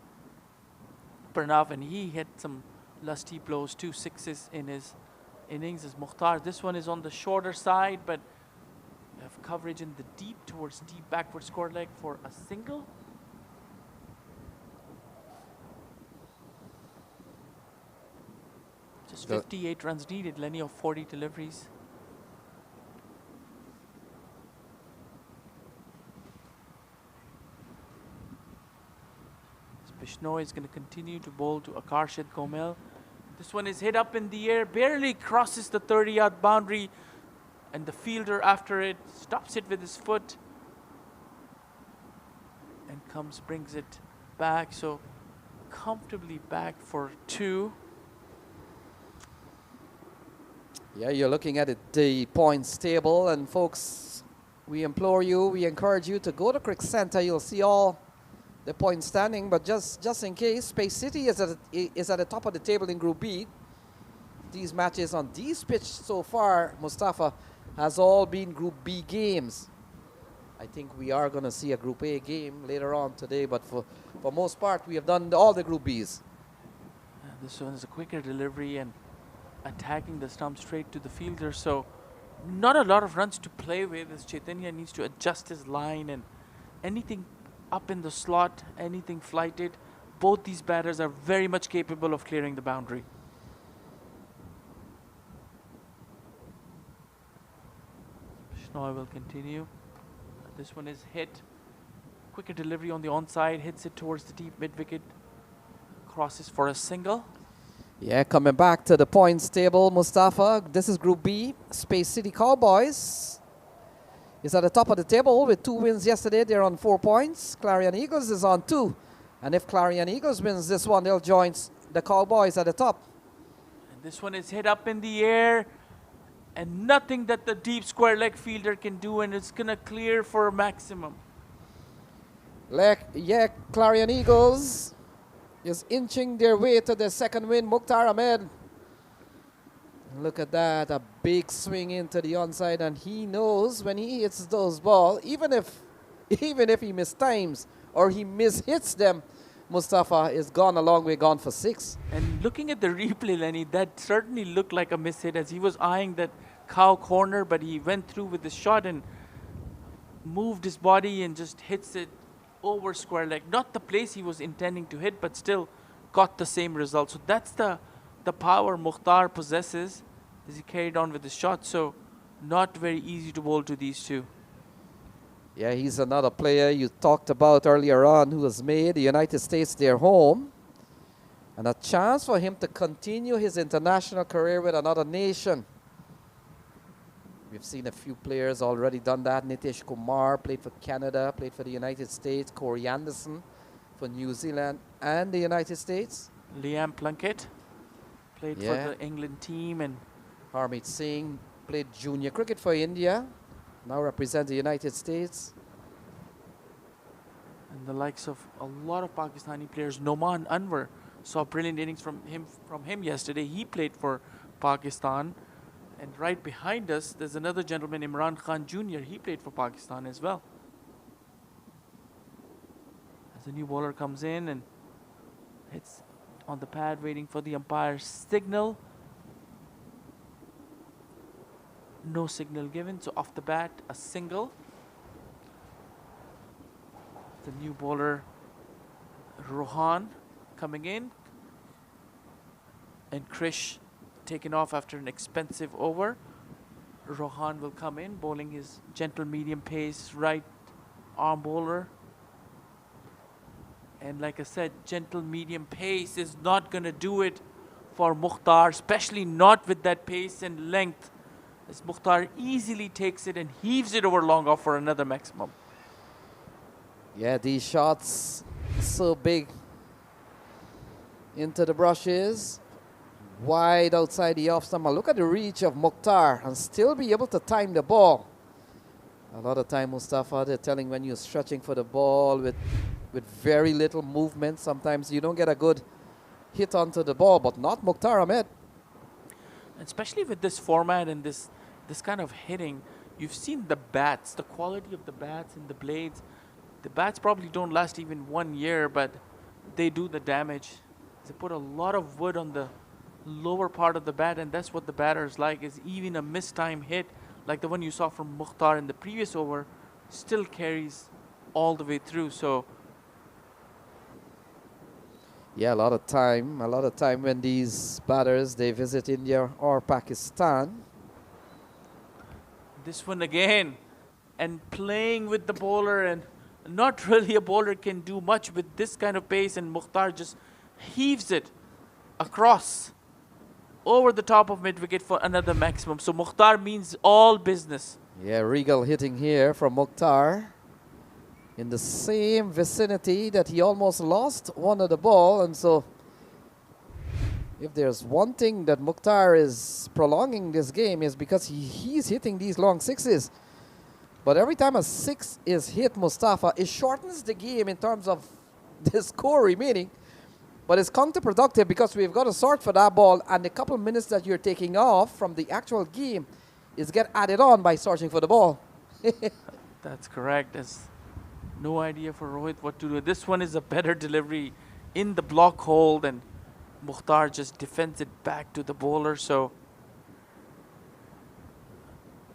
Pranav, and he hit some lusty blows, 2 6s in his innings as Mukhtar. This one is on the shorter side, but we have coverage in the deep towards deep backward score leg for a single. Just 58 runs needed, Lenny of 40 deliveries. Bishnoi is going to continue to bowl to Akarshit Gomel. This one is hit up in the air, barely crosses the 30-yard boundary, and the fielder after it stops it with his foot and brings it back. So comfortably back for 2. Yeah, you're looking at the points table, and folks, we encourage you to go to Cricket Center. You'll see all the points standing, but just in case, Space City is at the top of the table in Group B. These matches on these pitch so far, Mustafa, has all been Group B games. I think we are going to see a Group A game later on today, but for most part, we have done all the Group Bs. This one is a quicker delivery and attacking the stump straight to the fielder, so not a lot of runs to play with as Chaitanya needs to adjust his line, and anything up in the slot, anything flighted, both these batters are very much capable of clearing the boundary. Bishnoi will continue. This one is hit. Quicker delivery on the onside, hits it towards the deep mid-wicket, crosses for a single. Yeah, coming back to the points table, Mustafa. This is Group B. Space City Cowboys is at the top of the table with 2 wins yesterday. They're on 4 points. Clarion Eagles is on 2. And if Clarion Eagles wins this one, they'll join the Cowboys at the top. And this one is hit up in the air, and nothing that the deep square leg fielder can do, and it's going to clear for a maximum. Yeah, Clarion Eagles is inching their way to the second win. Mukhtar Ahmed. Look at that, a big swing into the onside, and he knows when he hits those balls, even if he mistimes or he mishits them, Mustafa is gone a long way, gone for 6. And looking at the replay, Lenny, that certainly looked like a mishit as he was eyeing that cow corner, but he went through with the shot and moved his body and just hits it over square leg. Not the place he was intending to hit, but still got the same result. So that's the power Mukhtar possesses as he carried on with the shot. So not very easy to bowl to these two. Yeah, he's another player you talked about earlier on who has made the United States their home. And a chance for him to continue his international career with another nation. We've seen a few players already done that. Nitish Kumar played for Canada, played for the United States. Corey Anderson for New Zealand and the United States. Liam Plunkett played for the England team. And Harmeet Singh played junior cricket for India. Now represents the United States. And the likes of a lot of Pakistani players. Noman Anwar saw brilliant innings from him yesterday. He played for Pakistan. And right behind us, there's another gentleman, Imran Khan Jr. He played for Pakistan as well. As a new bowler comes in and hits on the pad, waiting for the umpire's signal. No signal given, so off the bat, a single. The new bowler, Rohan, coming in. And Krish taken off after an expensive over. Rohan will come in, bowling his gentle medium pace right arm bowler. And like I said, gentle medium pace is not going to do it for Mukhtar, especially not with that pace and length, as Mukhtar easily takes it and heaves it over long off for another maximum. Yeah, these shots so big into the brushes, wide outside the off stump. Look at the reach of Mukhtar and still be able to time the ball. A lot of time, Mustafa, they're telling when you're stretching for the ball with very little movement, sometimes you don't get a good hit onto the ball, but not Mukhtar Ahmed. Especially with this format and this kind of hitting, you've seen the bats, the quality of the bats and the blades. The bats probably don't last even 1 year, but they do the damage. They put a lot of wood on the lower part of the bat, and that's what the batters like, is even a mistime hit, like the one you saw from Mukhtar in the previous over, still carries all the way through. So yeah, a lot of time when these batters, they visit India or Pakistan. This one again, and playing with the bowler and not really a bowler can do much with this kind of pace, and Mukhtar just heaves it across over the top of mid-wicket for another maximum. So Mukhtar means all business. Yeah, Regal hitting here from Mukhtar in the same vicinity that he almost lost one of the ball. And so if there's one thing that Mukhtar is prolonging this game is because he's hitting these long sixes. But every time a six is hit, Mustafa, it shortens the game in terms of the score remaining. But it's counterproductive because we've got to sort for that ball, and the couple minutes that you're taking off from the actual game is get added on by searching for the ball. That's correct. There's no idea for Rohit what to do. This one is a better delivery in the block hold, and Mukhtar just defends it back to the bowler. So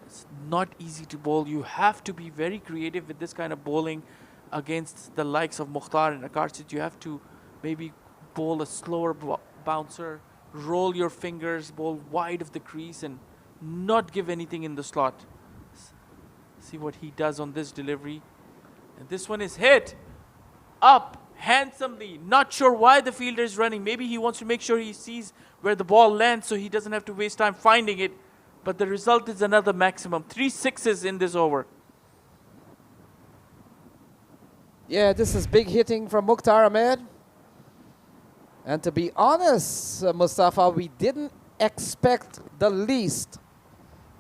it's not easy to bowl. You have to be very creative with this kind of bowling against the likes of Mukhtar and Akarshit. You have to maybe bowl a slower bouncer, roll your fingers, bowl wide of the crease, and not give anything in the slot. See what he does on this delivery. And this one is hit up handsomely. Not sure why the fielder is running. Maybe he wants to make sure he sees where the ball lands so he doesn't have to waste time finding it. But the result is another maximum. 3 sixes in this over. Yeah, this is big hitting from Mukhtar Ahmed. And to be honest, Mustafa, we didn't expect the least.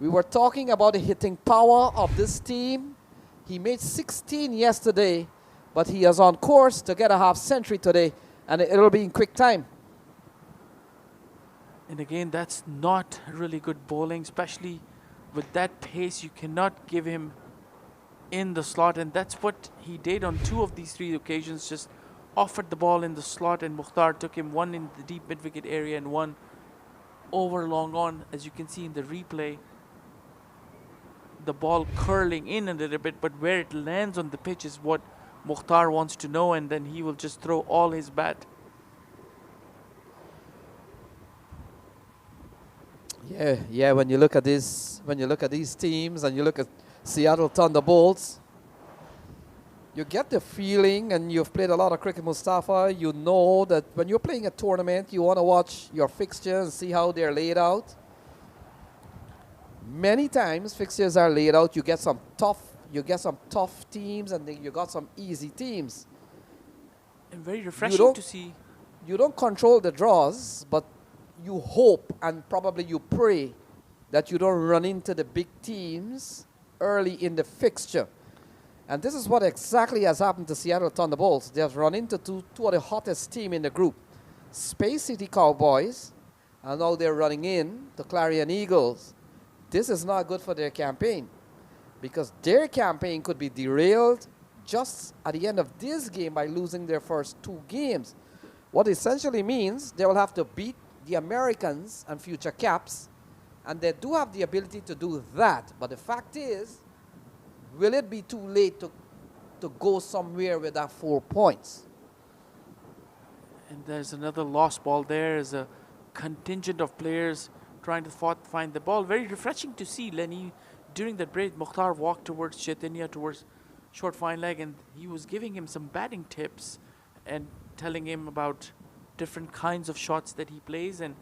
We were talking about the hitting power of this team. He made 16 yesterday, but he is on course to get a half century today, and it'll be in quick time. And again, that's not really good bowling, especially with that pace. You cannot give him in the slot, and that's what he did on 2 of these 3 occasions. Just offered the ball in the slot, and Mukhtar took him one in the deep mid-wicket area and one over long on. As you can see in the replay, the ball curling in a little bit, but where it lands on the pitch is what Mukhtar wants to know, and then he will just throw all his bat. Yeah. When you look at these teams, and you look at Seattle Thunderbolts, you get the feeling, and you've played a lot of cricket, Mustafa. You know that when you're playing a tournament, you want to watch your fixtures and see how they're laid out. Many times fixtures are laid out. You get some tough teams, and then you got some easy teams. And very refreshing to see. You don't control the draws, but you hope and probably you pray that you don't run into the big teams early in the fixture. And this is what exactly has happened to Seattle Thunderbolts. They have run into two of the hottest team in the group, Space City Cowboys, and now they're running in the Clarion Eagles. This is not good for their campaign, because their campaign could be derailed just at the end of this game by losing their first 2 games. What essentially means they will have to beat the Americans and future caps, and they do have the ability to do that. But the fact is, will it be too late to go somewhere with that 4 points? And there's another lost ball there. There's a contingent of players trying to find the ball. Very refreshing to see Lenny. During that break, Mukhtar walked towards Chaitanya, towards short fine leg, and he was giving him some batting tips and telling him about different kinds of shots that he plays. And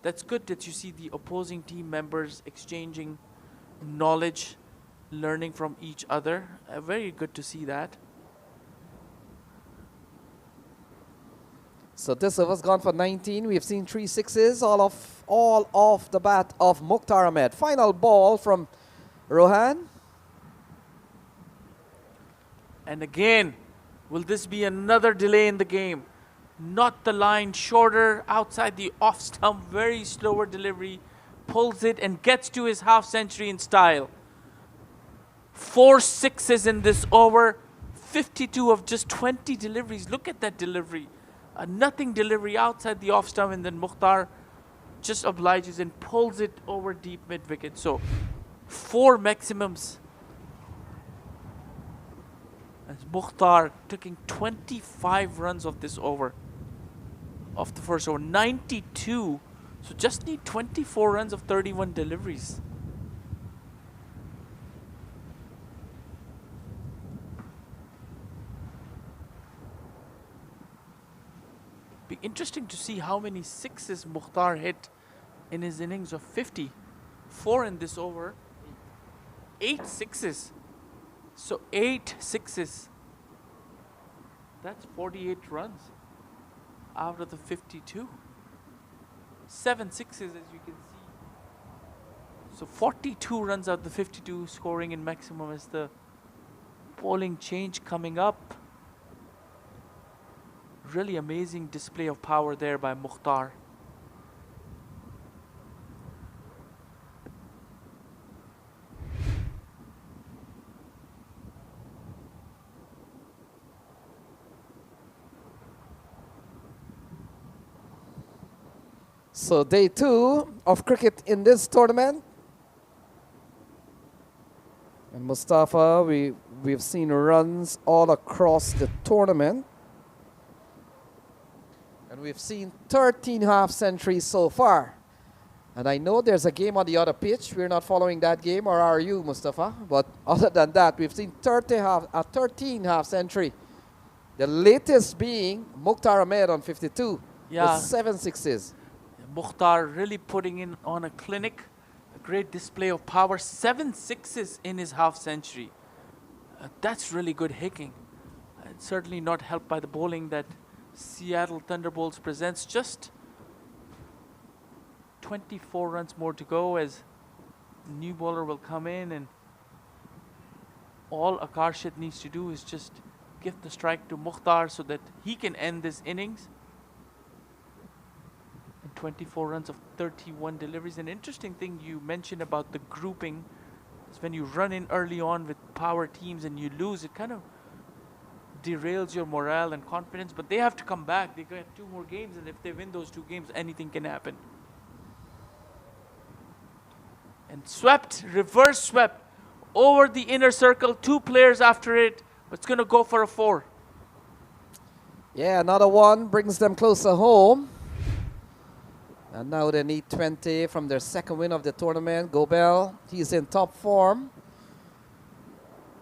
that's good that you see the opposing team members exchanging knowledge, learning from each other. Very good to see that. So this over's gone for 19. We've seen 3 sixes, all off the bat of Mukhtar Ahmed. Final ball from Rohan. And again, will this be another delay in the game? Not the line, shorter, outside the off stump, very slower delivery, pulls it and gets to his half century in style. 4 sixes in this over, 52 of just 20 deliveries. Look at that delivery. A nothing delivery outside the off stump, and then Mukhtar just obliges and pulls it over deep mid wicket. So 4 maximums. As Mukhtar taking 25 runs of this over, of the first over, 92. So just need 24 runs of 31 deliveries. interesting to see how many sixes Mukhtar hit in his innings of 50. 4 in this over. 8 sixes. So 8 sixes. That's 48 runs out of the 52. 7 sixes, as you can see. So 42 runs out of the 52, scoring in maximum as the bowling change coming up. Really amazing display of power there by Mukhtar. So day 2 of cricket in this tournament. And Mustafa, we've seen runs all across the tournament. And we've seen 13 half centuries so far. And I know there's a game on the other pitch. We're not following that game, or are you, Mustafa? But other than that, we've seen 13 half century. The latest being Mukhtar Ahmed on 52 with 7 sixes. Mukhtar really putting in on a clinic. A great display of power. 7 sixes in his half century. That's really good hitting. Certainly not helped by the bowling that Seattle Thunderbolts presents. Just 24 runs more to go as the new bowler will come in, and all Akarshit needs to do is just give the strike to Mukhtar so that he can end this innings. And 24 runs of 31 deliveries. An interesting thing you mentioned about the grouping is when you run in early on with power teams and you lose, it kind of derails your morale and confidence, but they have to come back. They got 2 more games, and if they win those 2 games, anything can happen. And swept, reverse swept over the inner circle. 2 players after it, but it's going to go for a 4. Yeah, another one brings them closer home. And now they need 20 from their second win of the tournament. Gobel, he's in top form.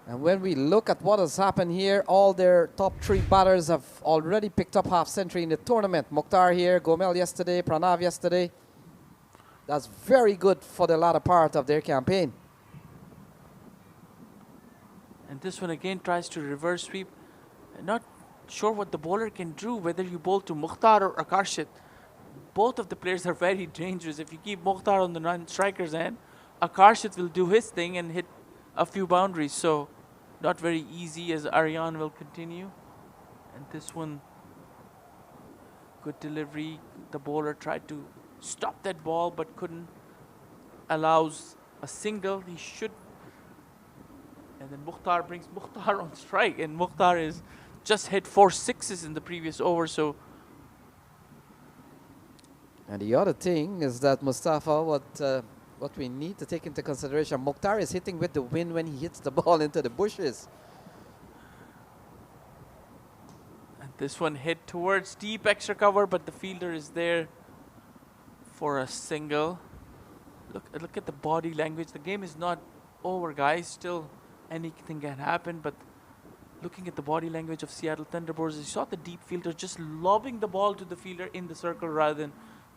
And when we look at what has happened here, all their top 3 batters have already picked up half century in the tournament. Mukhtar here, Gomel yesterday, Pranav yesterday. That's very good for the latter part of their campaign. And this one again tries to reverse sweep. Not sure what the bowler can do, whether you bowl to Mukhtar or Akarshit. Both of the players are very dangerous. If you keep Mukhtar on the non-striker's end, Akarshit will do his thing and hit a few boundaries. So not very easy as Aryan will continue. And this one, good delivery. The bowler tried to stop that ball but couldn't. Allows a single. He should. And then Mukhtar brings Mukhtar on strike. And Mukhtar is just hit 4 sixes in the previous over. So. And the other thing is that Mustafa, what we need to take into consideration, Mukhtar is hitting with the wind when he hits the ball into the bushes. And this one hit towards deep extra cover, but the fielder is there for a single. Look at the body language. The game is not over, guys. Still anything can happen, but looking at the body language of Seattle Thunderbolts, you saw the deep fielder just lobbing the ball to the fielder in the circle rather than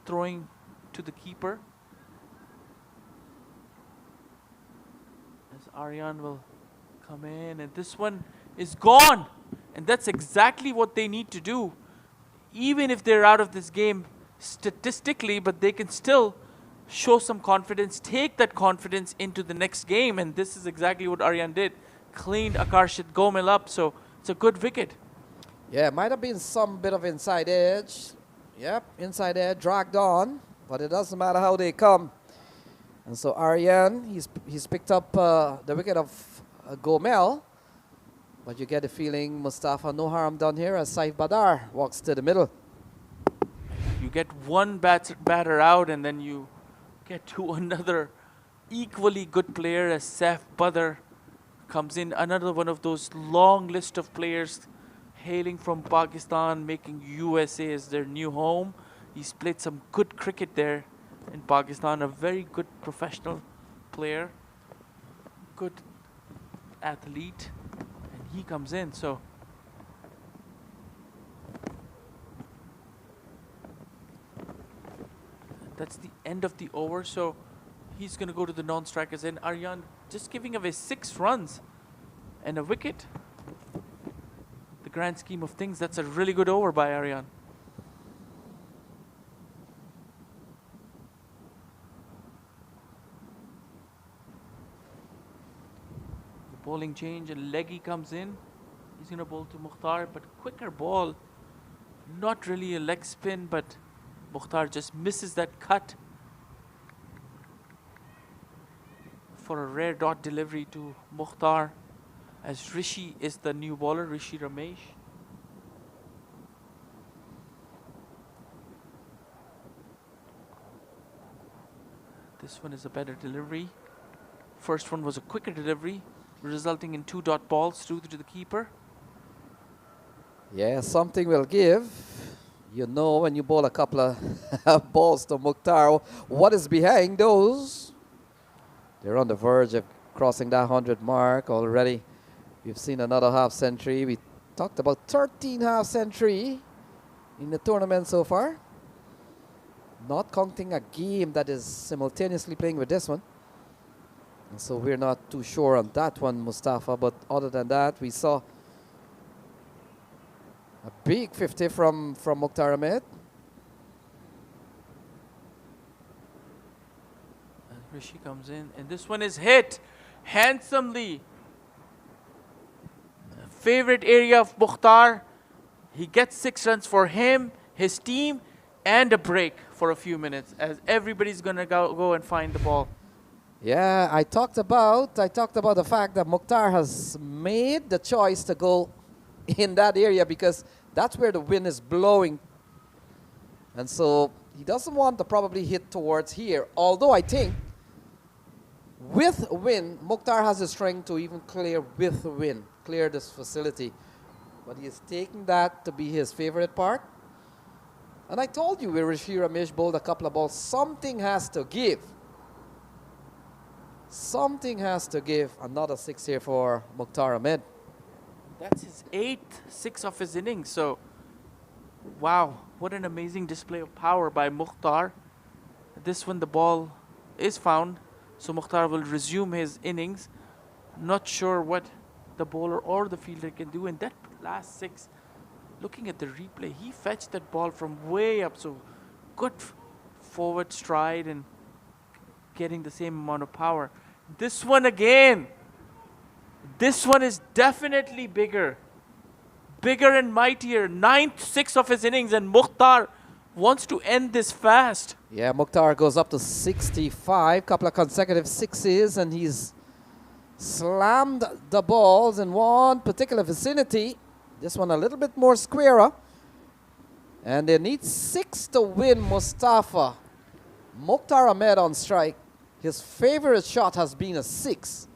throwing to the keeper. As Aryan will come in, and this one is gone. And that's exactly what they need to do. Even if they're out of this game statistically, but they can still show some confidence, take that confidence into the next game. And this is exactly what Aryan did. Cleaned Akarshit Gomel up, so it's a good wicket. Yeah, might have been some bit of inside edge. Yep, inside edge, dragged on, but it doesn't matter how they come. And so Aryan, he's picked up the wicket of Gomel, but you get the feeling, Mustafa, no harm done here as Saif Badar walks to the middle. You get one batter out, and then you get to another equally good player as Saif Badar comes in. Another one of those long list of players hailing from Pakistan, making USA as their new home. He's played some good cricket there in Pakistan. A very good professional player, good athlete, and he comes in. So That's the end of the over, so he's going to go to the non-strikers. And Aryan just giving away 6 runs and a wicket. The grand scheme of things, that's a really good over by Aryan. The bowling change and Leggy comes in. He's going to bowl to Mukhtar, but quicker ball. Not really a leg spin, but Mukhtar just misses that cut for a rare dot delivery to Mukhtar, as Rishi is the new bowler, Rishi Ramesh. This one is a better delivery. First one was a quicker delivery, resulting in 2 dot balls through to the keeper. Yeah, something will give. You know, when you bowl a couple of balls to Mukhtar, what is behind those? They're on the verge of crossing that 100 mark already. We've seen another half-century. We talked about 13 half-century in the tournament so far. Not counting a game that is simultaneously playing with this one. And so we're not too sure on that one, Mustafa. But other than that, we saw a big 50 from Mukhtar Ahmed. And Rishi comes in, and this one is hit handsomely. Favorite area of Mukhtar. He gets 6 runs for him, his team, and a break for a few minutes, as everybody's gonna go and find the ball. Yeah, I talked about the fact that Mukhtar has made the choice to go in that area because that's where the wind is blowing. And so he doesn't want to probably hit towards here. Although I think with wind, Mukhtar has the strength to even clear with wind, clear this facility. But he is taking that to be his favorite part. And I told you where Rishi Ramesh bowled a couple of balls, something has to give. Something has to give. Another 6 here for Mukhtar Ahmed. That's his 8th 6 of his innings. So, wow, what an amazing display of power by Mukhtar. This one, the ball is found, so Mukhtar will resume his innings. Not sure what the bowler or the fielder can do. And that last 6, looking at the replay, he fetched that ball from way up. So, good forward stride and getting the same amount of power. This one again. This one is definitely bigger. Bigger and mightier. 9th 6 of his innings, and Mukhtar wants to end this fast. Yeah, Mukhtar goes up to 65, couple of consecutive 6s, and he's slammed the balls in one particular vicinity. This one a little bit more squarer. And they need 6 to win, Mustafa. Mukhtar Ahmed on strike. His favorite shot has been a 6.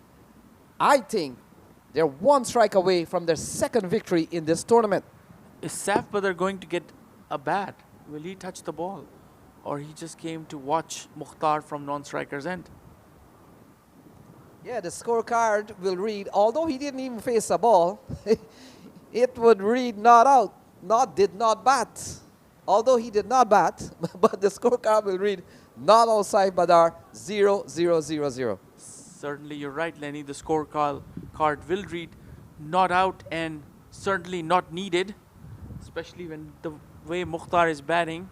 I think they're 1 strike away from their 2nd victory in this tournament. Is Saf Badr going to get a bat? Will he touch the ball? Or he just came to watch Mukhtar from non-striker's end? Yeah, the scorecard will read, although he didn't even face a ball, it would read not out, did not bat. Although he did not bat, but the scorecard will read not outside Badar, 0-0-0-0. Certainly, you're right, Lenny. The scorecard will read not out and certainly not needed, especially when the way Mukhtar is batting.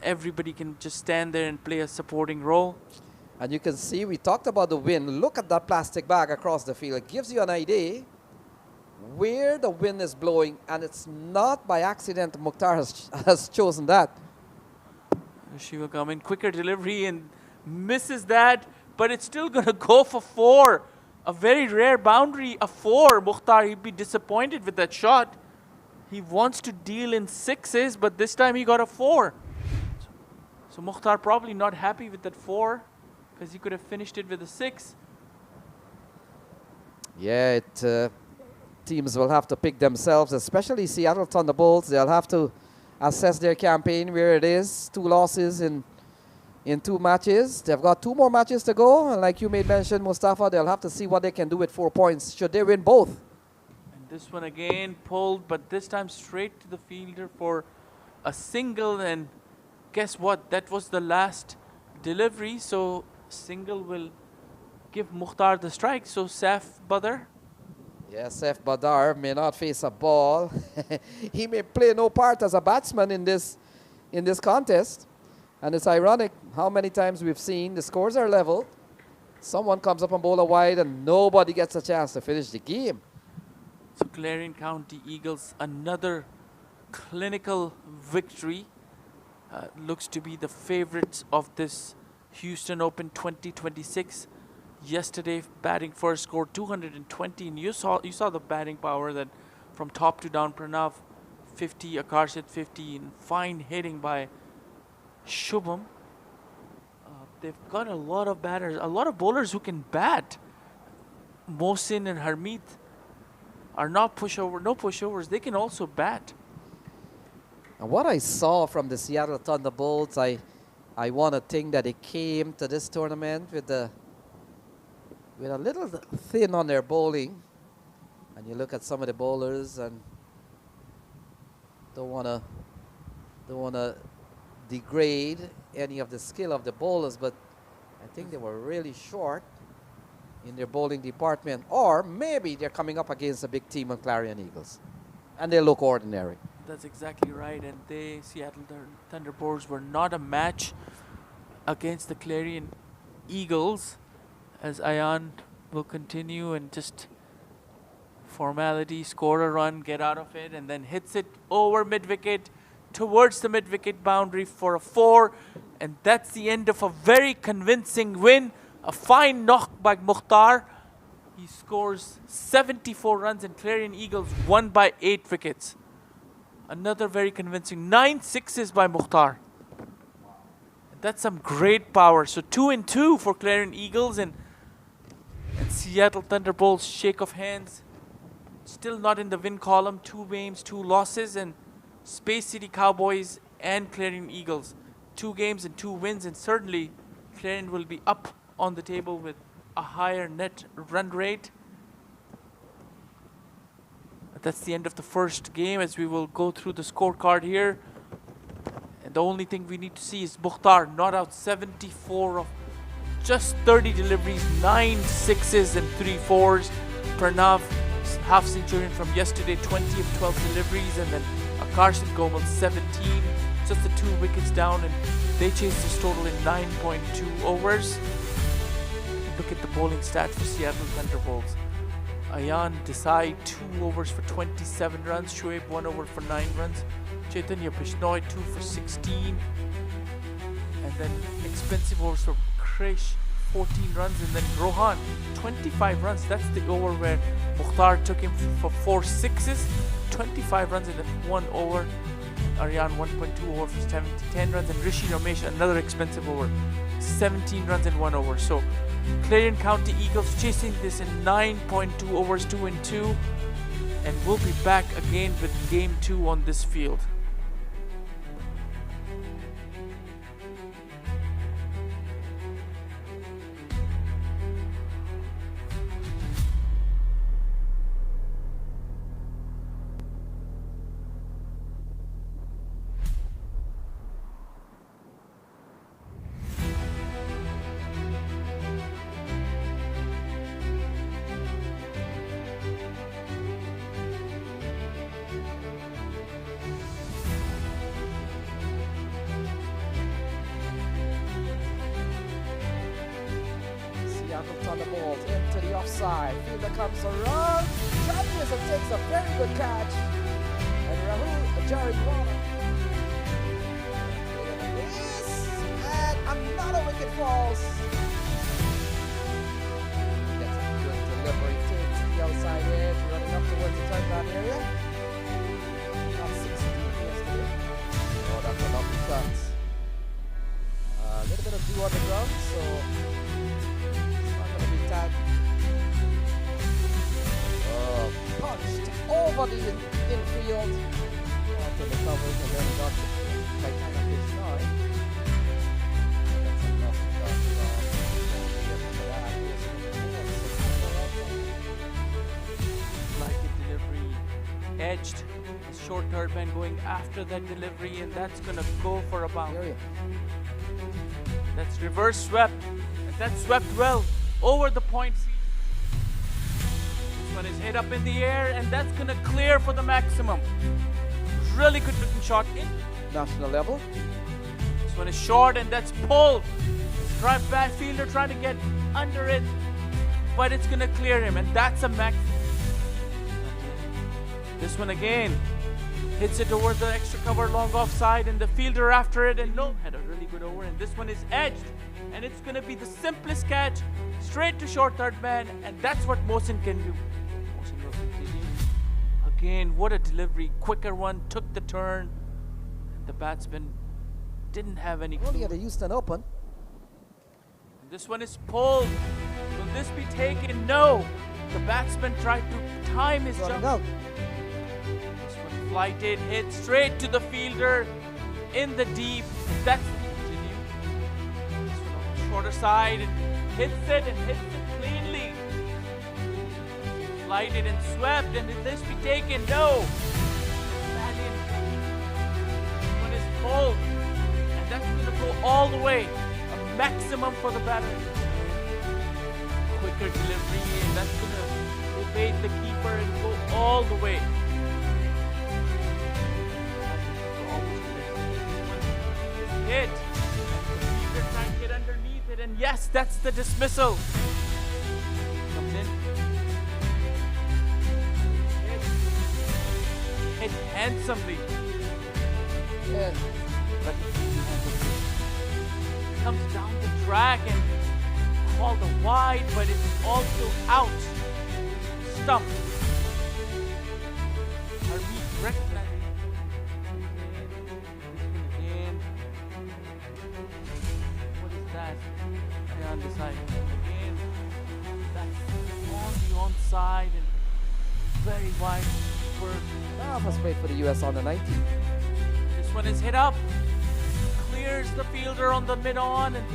Everybody can just stand there and play a supporting role. And you can see, we talked about the wind. Look at that plastic bag across the field. It gives you an idea where the wind is blowing, and it's not by accident Mukhtar has chosen that. She will come in, quicker delivery, and misses that, but it's still going to go for 4. A very rare boundary, a 4. Mukhtar, he'd be disappointed with that shot. He wants to deal in 6s, but this time he got a 4. So Mukhtar probably not happy with that 4, because he could have finished it with a 6. Yeah, teams will have to pick themselves, especially Seattle Thunderbolts. They'll have to assess their campaign where it is. 2 losses in 2 matches. They've got 2 more matches to go. And like you made mention, Mustafa, they'll have to see what they can do with 4 points. Should they win both? And this one again pulled, but this time straight to the fielder for a single, and guess what? That was the last delivery. So single will give Mukhtar the strike. So Saf Badr. Yes, F. Badar may not face a ball. He may play no part as a batsman in this contest. And it's ironic how many times we've seen the scores are level. Someone comes up and bowl a wide and nobody gets a chance to finish the game. So Clarion County Eagles, another clinical victory. Looks to be the favorites of this Houston Open 2026. Yesterday, batting first, scored 220, and you saw the batting power that from top to down. Pranav 50, Akarsh at 50, and fine hitting by Shubham. They've got a lot of batters, a lot of bowlers who can bat. Mohsin and Harmeet are not pushovers. They can also bat. And what I saw from the Seattle Thunderbolts, I want to think that they came to this tournament with a little thin on their bowling. And you look at some of the bowlers and don't wanna degrade any of the skill of the bowlers, but I think they were really short in their bowling department. Or maybe they're coming up against a big team of Clarion Eagles, and they look ordinary. That's exactly right. And Seattle Thunderbolts were not a match against the Clarion Eagles, as Ayan will continue and just formality, score a run, get out of it, and then hits it over mid-wicket towards the mid-wicket boundary for a 4. And that's the end of a very convincing win. A fine knock by Mukhtar. He scores 74 runs and Clarion Eagles won by 8 wickets. Another very convincing 9 sixes by Mukhtar. That's some great power. So 2-2 for Clarion Eagles, and Seattle Thunderbolts shake of hands. Still not in the win column. 2 games, 2 losses, and Space City Cowboys and Clarion Eagles 2 games and 2 wins, and certainly Clarion will be up on the table with a higher net run rate. That's the end of the first game, as we will go through the scorecard here. And the only thing we need to see is Mukhtar not out 74 of just 30 deliveries, 9 sixes and 3 fours. Pranav, half centurion from yesterday, 20 of 12 deliveries, and then Akarsh and Gomal 17, just the 2 wickets down, and they chased this total in 9.2 overs. Look at the bowling stats for Seattle Thunderbolts. Ayan Desai 2 overs for 27 runs, Shoaib 1 over for 9 runs, Chaitanya Bishnoi 2 for 16, and then expensive overs for Krish 14 runs, and then Rohan 25 runs. That's the over where Mukhtar took him for 4 sixes, 25 runs in the 1 over. Aryan 1.2 over for 10 runs, and Rishi Ramesh another expensive over, 17 runs in 1 over. So Clarion County Eagles chasing this in 9.2 overs, 2-2, and we'll be back again with game 2 on this field. Thunderbolt into the offside. Fielder comes around, catches and takes a very good catch. And Rahul Jariwala. And another wicket falls. Gets a good delivery, takes the outside edge, running up towards the touchdown area. Not 16 yesterday. Oh, that's a lovely cut. A little bit of dew on the ground, so that punched over the infield onto the covers, and then got by kind of his nine. That's enough Like a delivery edged. short third man going after that delivery, and that's gonna go for a boundary. That's reverse swept, and that's swept well over the point. This one is hit up in the air, and that's gonna clear for the maximum. Really good looking shot in National level. This one is short, and that's pulled. Drive back fielder trying to get under it, but it's gonna clear him, and that's a max. This one again hits it over the extra cover long offside, and the fielder after it, and no, had a really good over, and this one is edged, and it's gonna be the simplest catch straight to short third man, and that's what Mohsin can do. Mohsin will continue. Again, what a delivery, quicker one, took the turn, and the batsman didn't have any Only clue. at the Houston Open. This one is pulled. Will this be taken? No. The batsman tried to time his Running jump. out. This one flighted, hit straight to the fielder in the deep. That's continue. This one on the shorter side and hits it cleanly. Flighted and swept, and will this be taken? No. Valiant. This one is pulled, and that's going to go all the way. Maximum for the batter. Quicker delivery, and that's gonna evade the keeper and go all the way. Hit. Keeper trying to get underneath it, and yes, that's the dismissal. Comes in. Hit handsomely. Yeah. But comes down the track and called a wide, but it's also out. Stump. Harmeet recognizing again. What is that? On the side. Again. That's on the onside and very wide. Now must wait for the US on the 19. This one is hit up. Clears the fielder on the mid-on, and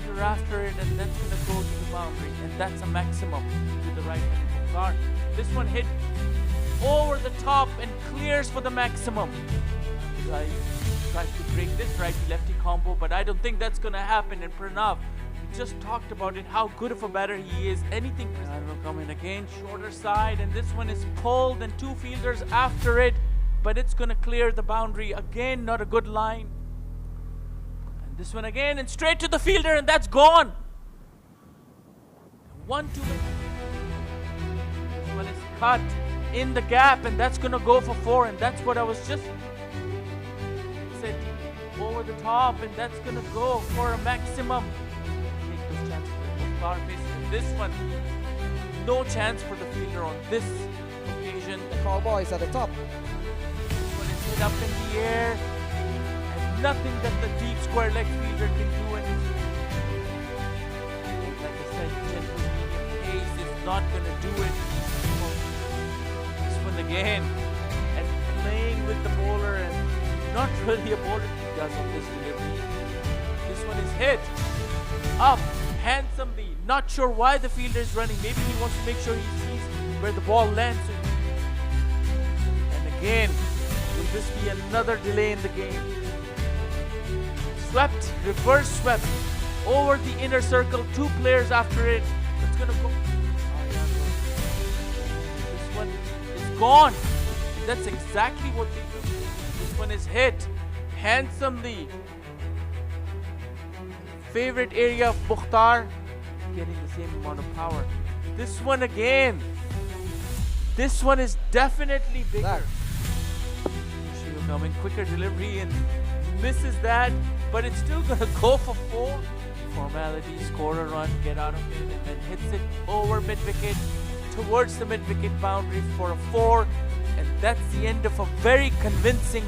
fielder after it, and that's going to go to the boundary, and that's a maximum to the right hand Mukhtar. This one hit over the top and clears for the maximum. Right, tries to break this righty-lefty combo, but I don't think that's going to happen. And Pranav, we just talked about it, how good of a batter he is. Anything will come in again, shorter side, and this one is pulled, and two fielders after it. But it's going to clear the boundary. Again, not a good line. And this one again, and straight to the fielder, and that's gone. 1-2. This one is cut in the gap, and that's going to go for 4. And that's what I was just said, over the top, and that's going to go for a maximum. Take those chances with Mukhtar faces. This one, no chance for the fielder on this occasion. The Cowboys at the top. Hit up in the air, and nothing that the deep square leg fielder can do. And like I said, gentle medium pace is not going to do it. This one again, and playing with the bowler, and not really a bowler he does on this delivery. This one is hit up handsomely. Not sure why the fielder is running. Maybe he wants to make sure he sees where the ball lands. And again, will this be another delay in the game? Swept, reverse swept over the inner circle. Two players after it. It's gonna go. This one is gone. And that's exactly what they do. This one is hit handsomely. Favorite area of Mukhtar, getting the same amount of power. This one again. This one is definitely bigger. Coming quicker delivery and misses that, but it's still gonna go for 4. Formality, score a run, get out of it, and then hits it over mid-wicket towards the mid-wicket boundary for a 4, and that's the end of a very convincing